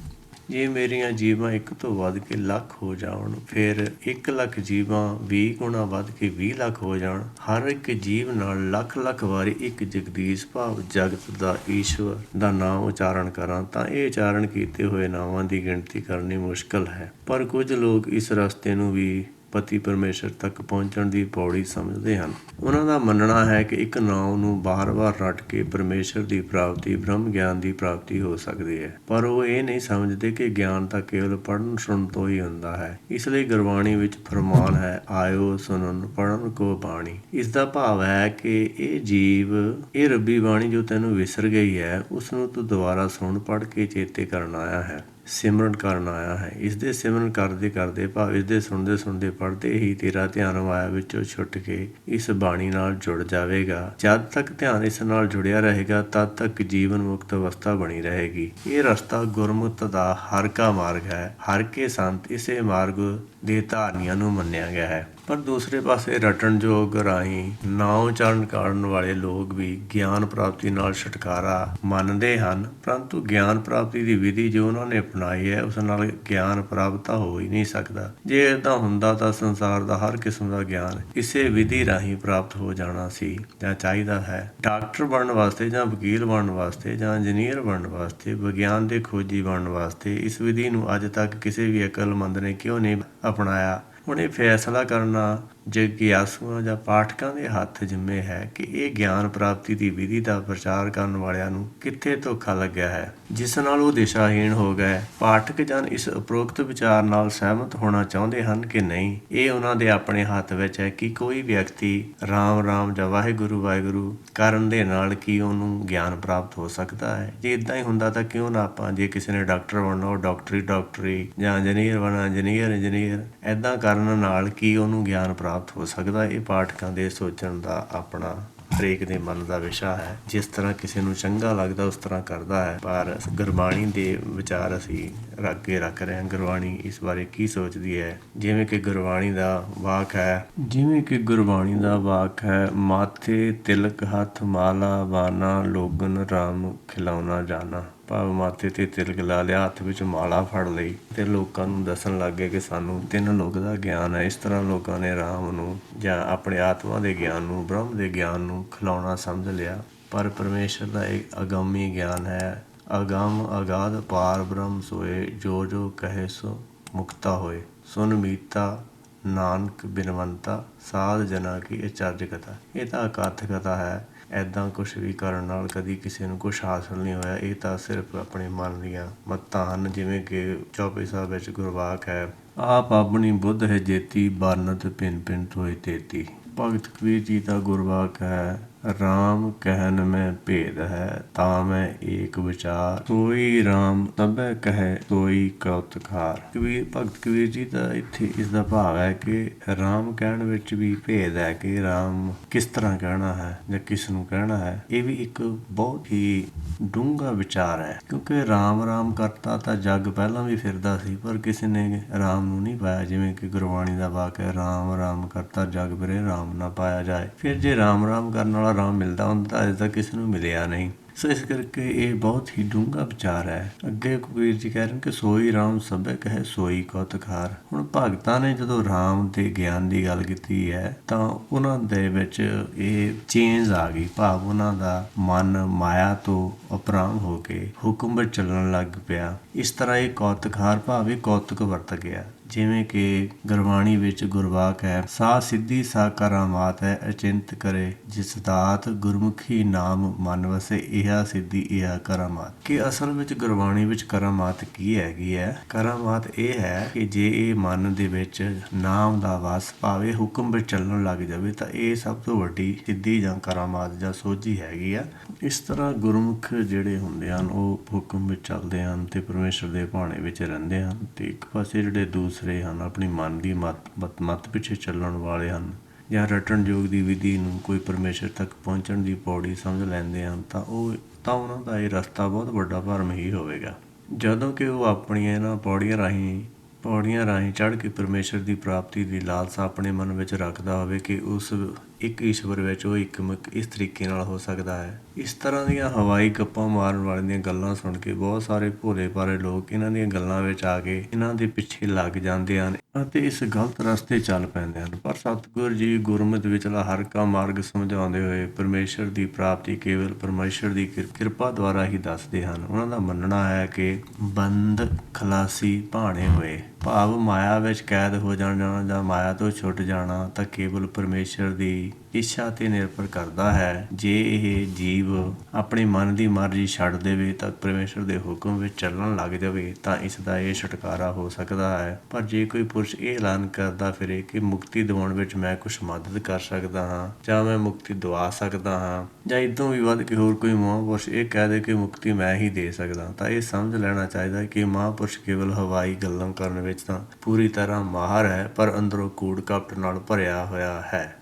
ਜੇ ਮੇਰੀਆਂ ਜੀਵਾਂ ਇੱਕ ਤੋਂ ਵੱਧ ਕੇ ਲੱਖ ਹੋ ਜਾਣ, ਫਿਰ 1 ਲੱਖ ਜੀਵਾਂ 20 ਗੁਣਾ ਵੱਧ ਕੇ 20 ਲੱਖ ਹੋ ਜਾਣ, ਹਰ ਇੱਕ ਜੀਵ ਨਾਲ ਲੱਖ ਲੱਖ ਵਾਰੀ ਇੱਕ ਜਗਦੀਸ਼ ਭਾਵ ਜਗਤ ਦਾ ਈਸ਼ਵਰ ਦਾ ਨਾਮ ਉਚਾਰਨ ਕਰਾਂ, ਤਾਂ ਇਹ ਉਚਾਰਨ ਕੀਤੇ ਹੋਏ ਨਾਵਾਂ ਦੀ ਗਿਣਤੀ ਕਰਨੀ ਮੁਸ਼ਕਲ ਹੈ। ਪਰ ਕੁਝ ਲੋਕ ਇਸ ਰਸਤੇ ਨੂੰ ਵੀ ਪਤੀ ਪਰਮੇਸ਼ਰ ਤੱਕ ਪਹੁੰਚਣ ਦੀ ਪੌੜੀ ਸਮਝਦੇ ਹਨ। ਉਹਨਾਂ ਦਾ ਮੰਨਣਾ ਹੈ ਕਿ ਇੱਕ ਨਾਮ ਨੂੰ ਬਾਰ-ਬਾਰ ਰਟ ਕੇ ਪਰਮੇਸ਼ਰ ਦੀ ਪ੍ਰਾਪਤੀ, ਬ੍ਰਹਮ ਗਿਆਨ ਦੀ ਪ੍ਰਾਪਤੀ ਹੋ ਸਕਦੀ ਹੈ। ਪਰ ਉਹ ਇਹ ਨਹੀਂ ਸਮਝਦੇ ਕਿ ਗਿਆਨ ਤਾਂ ਕੇਵਲ ਪੜ੍ਹਨ ਸੁਣਨ ਤੋਂ ਹੀ ਹੁੰਦਾ ਹੈ। ਇਸ ਲਈ ਗੁਰਬਾਣੀ ਵਿੱਚ ਫਰਮਾਨ ਹੈ, ਆਇਓ ਸੁਣਨ ਪੜ੍ਹਨ ਕੋ ਬਾਣੀ। ਇਸ ਦਾ ਭਾਵ ਹੈ ਕਿ ਇਹ ਜੀਵ, ਇਹ ਰੱਬੀ ਬਾਣੀ ਜੋ ਤੈਨੂੰ ਵਿਸਰ ਗਈ ਹੈ, ਉਸ ਨੂੰ ਤੂੰ ਦੁਬਾਰਾ ਸੁਣ ਪੜ੍ਹ ਕੇ ਚੇਤੇ ਕਰਨ ਆਇਆ ਹੈ, ਸਿਮਰਨ ਕਰਨ ਆਇਆ ਹੈ। ਇਸ ਦੇ ਸਿਮਰਨ ਕਰਦੇ ਕਰਦੇ ਭਾਵ ਇਸ ਦੇ ਸੁਣਦੇ ਸੁਣਦੇ ਪੜ੍ਹਦੇ ਹੀ ਤੇਰਾ ਧਿਆਨ ਮਾਇਆ ਵਿੱਚੋਂ ਛੁੱਟ ਕੇ ਇਸ ਬਾਣੀ ਨਾਲ ਜੁੜ ਜਾਵੇਗਾ। ਜਦ ਤੱਕ ਧਿਆਨ ਇਸ ਨਾਲ ਜੁੜਿਆ ਰਹੇਗਾ, ਤਦ ਤੱਕ ਜੀਵਨ ਮੁਕਤ ਅਵਸਥਾ ਬਣੀ ਰਹੇਗੀ। ਇਹ ਰਸਤਾ ਗੁਰਮਤਿ ਦਾ ਹਰ ਕਾ ਮਾਰਗ ਹੈ। ਹਰ ਕੇ ਸੰਤ ਇਸੇ ਮਾਰਗ ਦੇ ਧਾਰਨੀਆਂ ਨੂੰ ਮੰਨਿਆ ਗਿਆ ਹੈ। ਪਰ ਦੂਸਰੇ ਪਾਸੇ ਰਟਣਯੋਗ ਰਾਹੀਂ ਨਾਉ ਉਚਾਰਨ ਕਰਨ ਵਾਲੇ ਲੋਕ ਵੀ ਗਿਆਨ ਪ੍ਰਾਪਤੀ ਨਾਲ ਛੁਟਕਾਰਾ ਮੰਨਦੇ ਹਨ, ਪਰੰਤੂ ਗਿਆਨ ਪ੍ਰਾਪਤੀ ਦੀ ਵਿਧੀ ਜੋ ਉਹਨਾਂ ਨੇ ਅਪਣਾਈ ਹੈ, ਉਸ ਨਾਲ ਗਿਆਨ ਪ੍ਰਾਪਤ ਤਾਂ ਹੋ ਹੀ ਨਹੀਂ ਸਕਦਾ। ਜੇ ਇੱਦਾਂ ਹੁੰਦਾ ਤਾਂ ਸੰਸਾਰ ਦਾ ਹਰ ਕਿਸਮ ਦਾ ਗਿਆਨ ਇਸੇ ਵਿਧੀ ਰਾਹੀਂ ਪ੍ਰਾਪਤ ਹੋ ਜਾਣਾ ਸੀ ਜਾਂ ਚਾਹੀਦਾ ਹੈ। ਡਾਕਟਰ ਬਣਨ ਵਾਸਤੇ ਜਾਂ ਵਕੀਲ ਬਣਨ ਵਾਸਤੇ ਜਾਂ ਇੰਜੀਨੀਅਰ ਬਣਨ ਵਾਸਤੇ, ਵਿਗਿਆਨ ਦੇ ਖੋਜੀ ਬਣਨ ਵਾਸਤੇ ਇਸ ਵਿਧੀ ਨੂੰ ਅੱਜ ਤੱਕ ਕਿਸੇ ਵੀ ਅਕਲਮੰਦ ਨੇ ਕਿਉਂ ਨਹੀਂ ਅਪਣਾਇਆ? ਹੁਣ ਇਹ ਫੈਸਲਾ ਕਰਨਾ ਜਗਿਆਸੂਆਂ ਜਾਂ ਪਾਠਕਾਂ ਦੇ ਹੱਥ ਜਿੰਮੇ ਹੈ ਕਿ ਇਹ ਗਿਆਨ ਪ੍ਰਾਪਤੀ ਦੀ ਵਿਧੀ ਦਾ ਪ੍ਰਚਾਰ ਕਰਨ ਵਾਲਿਆਂ ਨੂੰ ਕਿੱਥੇ ਧੋਖਾ ਲੱਗਿਆ ਹੈ। ਜਿਸ ਨਾਲ ਉਹ ਦਿਸ਼ਾਹੀਣ ਹੋ ਗਏ। ਪਾਠਕ ਜਨ ਇਸ ਉਪਰੋਕਤ ਵਿਚਾਰ ਨਾਲ ਸਹਿਮਤ ਹੋਣਾ ਚਾਹੁੰਦੇ ਹਨ ਕਿ ਨਹੀਂ, ਇਹ ਉਹਨਾਂ ਦੇ ਆਪਣੇ ਹੱਥ ਵਿੱਚ ਹੈ ਕਿ ਕੋਈ ਵਿਅਕਤੀ ਰਾਮ ਰਾਮ ਜਾਂ ਵਾਹਿਗੁਰੂ ਵਾਹਿਗੁਰੂ ਕਰਨ ਦੇ ਨਾਲ ਕੀ ਉਹਨੂੰ ਗਿਆਨ ਪ੍ਰਾਪਤ ਹੋ ਸਕਦਾ ਹੈ। ਜੇ ਇਦਾਂ ਹੀ ਹੁੰਦਾ ਤਾਂ ਕਿਉਂ ਨਾ ਆਪਾਂ, ਜੇ ਕਿਸੇ ਨੇ ਡਾਕਟਰ ਬਣਨਾ ਉਹ ਡਾਕਟਰੀ ਜਾਂ ਇੰਜੀਨੀਅਰ ਬਣਨਾ ਇੰਜੀਨੀਅਰ ਇੱਦਾਂ ਕਰਨ ਨਾਲ ਕੀ ਉਹਨੂੰ ਗਿਆਨ ਪ੍ਰਾਪਤ ਹੋ ਸਕਦਾ। ਇਹ ਪਾਠਕਾਂ ਦੇ ਸੋਚਣ ਦਾ ਆਪਣਾ ਹਰੇਕ ਦੇ ਮਨ ਦਾ ਵਿਸ਼ਾ ਹੈ। ਜਿਸ ਤਰ੍ਹਾਂ ਕਿਸੇ ਨੂੰ ਚੰਗਾ ਲੱਗਦਾ ਉਸ ਤਰ੍ਹਾਂ ਕਰਦਾ ਹੈ। ਪਰ ਗੁਰਬਾਣੀ ਦੇ ਵਿਚਾਰ ਅਸੀਂ ਅੱਗੇ ਰੱਖ ਰਹੇ ਹਾਂ। ਗੁਰਬਾਣੀ ਇਸ ਬਾਰੇ ਕੀ ਸੋਚਦੀ ਹੈ? ਜਿਵੇਂ ਕਿ ਗੁਰਬਾਣੀ ਦਾ ਵਾਕ ਹੈ ਮਾਥੇ ਤਿਲਕ ਹੱਥ ਮਾਲਾ ਬਾਨਾ ਲੋਗਨ ਰਾਮ ਖਿਲਾਉਣਾ ਜਾਣਾ। ਭਾਵ ਮਾਥੇ ਤੇ ਤਿਲਕ ਲਾ ਲਿਆ, ਹੱਥ ਵਿੱਚ ਮਾਲਾ ਫੜ ਲਈ ਤੇ ਲੋਕਾਂ ਨੂੰ ਦੱਸਣ ਲੱਗ ਗਏ ਕਿ ਸਾਨੂੰ 3 ਲੋਕ ਦਾ ਗਿਆਨ ਹੈ। ਇਸ ਤਰ੍ਹਾਂ ਲੋਕਾਂ ਨੇ ਰਾਮ ਨੂੰ ਜਾਂ ਆਪਣੇ ਆਤਮਾ ਦੇ ਗਿਆਨ ਨੂੰ, ਬ੍ਰਹਮ ਦੇ ਗਿਆਨ ਨੂੰ ਖਿਲਾਉਣਾ ਸਮਝ ਲਿਆ। ਪਰ ਪਰਮੇਸ਼ਰ ਦਾ ਇੱਕ ਅਗੰਮੀ ਗਿਆਨ ਹੈ। ਅਗੰਮ ਅਗਾਧ ਪਾਰ ਬ੍ਰਹਮ ਸੋਏ, ਜੋ ਜੋ ਕਹੇ ਸੋ ਮੁਕਤਾ ਹੋਏ। ਸੁਨ ਮੀਤਾ ਨਾਨਕ ਬਿਨਵੰਤਾ, ਸਾਧ ਜਨਾ ਕੀ ਅਚਰਜ ਕਥਾ। ਇਹ ਤਾਂ ਅਕਥ ਕਥਾ ਹੈ। ਇੱਦਾਂ ਕੁਛ ਵੀ ਕਰਨ ਨਾਲ ਕਦੀ ਕਿਸੇ ਨੂੰ ਕੁਛ ਹਾਸਲ ਨਹੀਂ ਹੋਇਆ। ਇਹ ਤਾਂ ਸਿਰਫ ਆਪਣੇ ਮਨ ਦੀਆਂ ਮੱਤਾਂ ਹਨ। ਜਿਵੇਂ ਕਿ ਚੌਪਈ ਸਾਹਿਬ ਵਿੱਚ ਗੁਰਵਾਕ ਹੈ, ਆਪ ਆਪਣੀ ਬੁੱਧ ਹੈ ਜੇਤੀ, ਬਾਨਤ ਭਿੰਨ ਭਿੰਨ ਹੋਏ ਤੇਤੀ। ਭਗਤ ਕਬੀਰ ਜੀ ਦਾ ਗੁਰਵਾਕ ਹੈ, ਰਾਮ ਕਹਿਨ ਮੈਂ ਭੇਦ ਹੈ, ਤਾਂ ਮੈਂ ਏਕ ਵਿਚਾਰ, ਸੋਈ ਰਾਮ ਸਭੈ ਕਹੈ ਸੋਈ ਕਉਤਖਾਰ। ਭਗਤ ਕਬੀਰ ਜੀ ਦਾ ਇੱਥੇ ਇਸ ਦਾ ਭਾਵ ਹੈ ਕਿ ਰਾਮ ਕਹਿਣ ਵਿੱਚ ਵੀ ਭੇਦ ਹੈ ਕਿ ਰਾਮ ਕਿਸ ਤਰ੍ਹਾਂ ਕਹਿਣਾ ਹੈ ਜਾਂ ਕਿਸ ਨੂੰ ਕਹਿਣਾ ਹੈ। ਇਹ ਵੀ ਇੱਕ ਬਹੁਤ ਹੀ ਡੂੰਘਾ ਵਿਚਾਰ ਹੈ, ਕਿਉਂਕਿ ਰਾਮ ਕਰਤਾ ਤਾਂ ਜੱਗ ਪਹਿਲਾਂ ਵੀ ਫਿਰਦਾ ਸੀ, ਪਰ ਕਿਸੇ ਨੇ ਰਾਮ ਨੂੰ ਨਹੀਂ ਪਾਇਆ। ਜਿਵੇਂ ਕਿ ਗੁਰਬਾਣੀ ਦਾ ਵਾਕ ਹੈ, ਰਾਮ ਕਰਤਾ ਜੱਗ ਫਿਰੇ ਰਾਮ ਨਾ ਪਾਇਆ ਜਾਏ। ਫਿਰ ਜੇ ਰਾਮ ਕਰਨ ਵਾਲਾ ਰਾਮ ਮਿਲਦਾ ਹੁੰਦਾ ਤਾਂ ਅਜੇ ਤੱਕ ਕਿਸੇ ਨੂੰ ਮਿਲਿਆ ਨਹੀਂ। ਸੋ ਇਸ ਕਰਕੇ ਇਹ ਬਹੁਤ ਹੀ ਡੂੰਘਾ ਵਿਚਾਰ ਹੈ। ਅੱਗੇ ਕਬੀਰ ਜੀ ਕਹਿ ਰਹੇ ਕਿ ਸੋਈ ਰਾਮ ਸਭੈ ਕਹੈ ਸੋਈ ਕਉਤਖਾਰ। ਹੁਣ ਭਗਤਾਂ ਨੇ ਜਦੋਂ ਰਾਮ ਦੇ ਗਿਆਨ ਦੀ ਗੱਲ ਕੀਤੀ ਹੈ ਤਾਂ ਉਹਨਾਂ ਦੇ ਵਿੱਚ ਇਹ ਚੇਂਜ ਆ ਗਈ। ਭਾਵ ਉਹਨਾਂ ਦਾ ਮਨ ਮਾਇਆ ਤੋਂ ਉਪਰਾਮ ਹੋ ਕੇ ਹੁਕਮ ਵਿੱਚ ਚੱਲਣ ਲੱਗ ਪਿਆ। ਇਸ ਤਰ੍ਹਾਂ ਇਹ ਕਉਤਖਾਰ ਭਾਵ ਇਹ ਕੌਤਕ ਵਰਤ ਗਿਆ। ਜਿਵੇਂ ਕਿ ਗੁਰਬਾਣੀ ਵਿੱਚ ਗੁਰਵਾਕ ਹੈ, ਸਾ ਸਿੱਧੀ ਸਾ ਕਰਾਮਾਤ ਹੈ, ਅਚਿੰਤ ਕਰੇ ਜਿਸ ਦਾਤ, ਗੁਰਮੁਖੀ ਨਾਮ ਮਨ ਵਸੇ, ਇਹਾ ਸਿੱਧੀ ਇਹਾ ਕਰਾਮਾਤ। ਕਿ ਅਸਲ ਵਿੱਚ ਗੁਰਬਾਣੀ ਵਿੱਚ ਕਰਾਮਾਤ ਕੀ ਹੈਗੀ ਹੈ? ਕਰਾਮਾਤ ਇਹ ਹੈ ਕਿ ਜੇ ਇਹ ਮਨ ਦੇ ਵਿੱਚ ਨਾਮ ਦਾ ਵਸ ਭਾਵੇਂ ਹੁਕਮ ਵਿੱਚ ਚੱਲਣ ਲੱਗ ਜਾਵੇ ਤਾਂ ਇਹ ਸਭ ਤੋਂ ਵੱਡੀ ਸਿੱਧੀ ਜਾਂ ਕਰਾਮਾਤ ਜਾਂ ਸੋਝੀ ਹੈਗੀ ਆ। ਇਸ ਤਰ੍ਹਾਂ ਗੁਰਮੁਖ ਜਿਹੜੇ ਹੁੰਦੇ ਹਨ ਉਹ ਹੁਕਮ ਵਿੱਚ ਚੱਲਦੇ ਹਨ ਤੇ ਪਰਮੇਸ਼ਰ ਦੇ ਭਾਣੇ ਵਿੱਚ ਰਹਿੰਦੇ ਹਨ, ਤੇ ਇੱਕ ਪਾਸੇ ਜਿਹੜੇ ਦੂਸਰੇ ਹਨ ਆਪਣੀ ਮਨ ਦੀ ਮੱਤ ਪਿੱਛੇ ਚੱਲਣ ਵਾਲੇ ਹਨ ਜਾਂ ਰਟਣ ਯੋਗ ਦੀ ਵਿਧੀ ਨੂੰ ਕੋਈ ਪਰਮੇਸ਼ਰ ਤੱਕ ਪਹੁੰਚਣ ਦੀ ਪੌੜੀ ਸਮਝ ਲੈਂਦੇ ਹਨ, ਤਾਂ ਉਹਨਾਂ ਦਾ ਇਹ ਰਸਤਾ ਬਹੁਤ ਵੱਡਾ ਭਰਮ ਹੀ ਹੋਵੇਗਾ। ਜਦੋਂ ਕਿ ਉਹ ਆਪਣੀਆਂ ਇਹਨਾਂ ਪੌੜੀਆਂ ਰਾਹੀਂ ਚੜ੍ਹ ਕੇ ਪਰਮੇਸ਼ਰ ਦੀ ਪ੍ਰਾਪਤੀ ਦੀ ਲਾਲਸਾ ਆਪਣੇ ਮਨ ਵਿੱਚ ਰੱਖਦਾ ਹੋਵੇ ਕਿ ਉਸ ਇੱਕ ਈਸ਼ਵਰ ਵਿੱਚ ਉਹ ਇੱਕਮੁੱਖ ਇਸ ਤਰੀਕੇ ਨਾਲ ਹੋ ਸਕਦਾ ਹੈ। ਇਸ ਤਰ੍ਹਾਂ ਦੀਆਂ ਹਵਾਈ ਗੱਪਾਂ ਮਾਰਨ ਵਾਲਿਆਂ ਦੀਆਂ ਗੱਲਾਂ ਸੁਣ ਕੇ ਬਹੁਤ ਸਾਰੇ ਭੋਲੇ ਭਾਲੇ ਲੋਕ ਇਹਨਾਂ ਦੀਆਂ ਗੱਲਾਂ ਵਿੱਚ ਆ ਕੇ ਇਹਨਾਂ ਦੇ ਪਿੱਛੇ ਲੱਗ ਜਾਂਦੇ ਹਨ ਅਤੇ ਇਸ ਗਲਤ ਰਸਤੇ ਚੱਲ ਪੈਂਦੇ ਹਨ। ਪਰ ਸਤਿਗੁਰ ਜੀ ਗੁਰਮਤਿ ਵਿਚਲਾ ਹਰ ਕਾ ਮਾਰਗ ਸਮਝਾਉਂਦੇ ਹੋਏ ਪਰਮੇਸ਼ਰ ਦੀ ਪ੍ਰਾਪਤੀ ਕੇਵਲ ਪਰਮੇਸ਼ਰ ਦੀ ਕਿਰਪਾ ਦੁਆਰਾ ਹੀ ਦੱਸਦੇ ਹਨ। ਉਹਨਾਂ ਦਾ ਮੰਨਣਾ ਹੈ ਕਿ ਬੰਦ ਖਲਾਸੀ ਭਾਣੇ ਹੋਏ, ਭਾਵ ਮਾਇਆ ਵਿੱਚ ਕੈਦ ਹੋ ਜਾਣਾ ਜਾਂ ਮਾਇਆ ਤੋਂ ਛੁੱਟ ਜਾਣਾ ਤਾਂ ਕੇਵਲ ਪਰਮੇਸ਼ਰ ਦੀ ਇੱਛਾ ਤੇ ਨਿਰਭਰ ਕਰਦਾ ਹੈ। ਜੇ ਇਹ ਜੀਵ ਆਪਣੇ ਮਨ ਦੀ ਮਰਜ਼ੀ ਛੱਡ ਦੇਵੇ ਤਾਂ ਪਰਮੇਸ਼ਰ ਦੇ ਹੁਕਮ ਵਿੱਚ ਚੱਲਣ ਲੱਗ ਜਾਵੇ ਤਾਂ ਇਸ ਦਾ ਇਹ ਛੁਟਕਾਰਾ ਹੋ ਸਕਦਾ ਹੈ। ਪਰ ਜੇ ਕੋਈ ਪੁਰਸ਼ ਇਹ ਐਲਾਨ ਕਰਦਾ ਫਿਰੇ ਕਿ ਮੁਕਤੀ ਦਿਵਾਉਣ ਵਿੱਚ ਮੈਂ ਕੁਛ ਮਦਦ ਕਰ ਸਕਦਾ ਹਾਂ ਜਾਂ ਮੈਂ ਮੁਕਤੀ ਦਵਾ ਸਕਦਾ ਹਾਂ, ਜਾਂ ਇਦੋਂ ਵੀ ਵੱਧ ਕੇ ਹੋਰ ਕੋਈ ਮਹਾਂਪੁਰਸ਼ ਇਹ ਕਹਿ ਦੇ ਕਿ ਮੁਕਤੀ ਮੈਂ ਹੀ ਦੇ ਸਕਦਾ, ਤਾਂ ਇਹ ਸਮਝ ਲੈਣਾ ਚਾਹੀਦਾ ਕਿ ਮਹਾਂਪੁਰਸ਼ ਕੇਵਲ ਹਵਾਈ ਗੱਲਾਂ ਕਰਨ ਵਿੱਚ ਤਾਂ ਪੂਰੀ ਤਰ੍ਹਾਂ ਮਾਹਰ ਹੈ ਪਰ ਅੰਦਰੋਂ ਕੂੜ ਕਪਟ ਨਾਲ ਭਰਿਆ ਹੋਇਆ ਹੈ।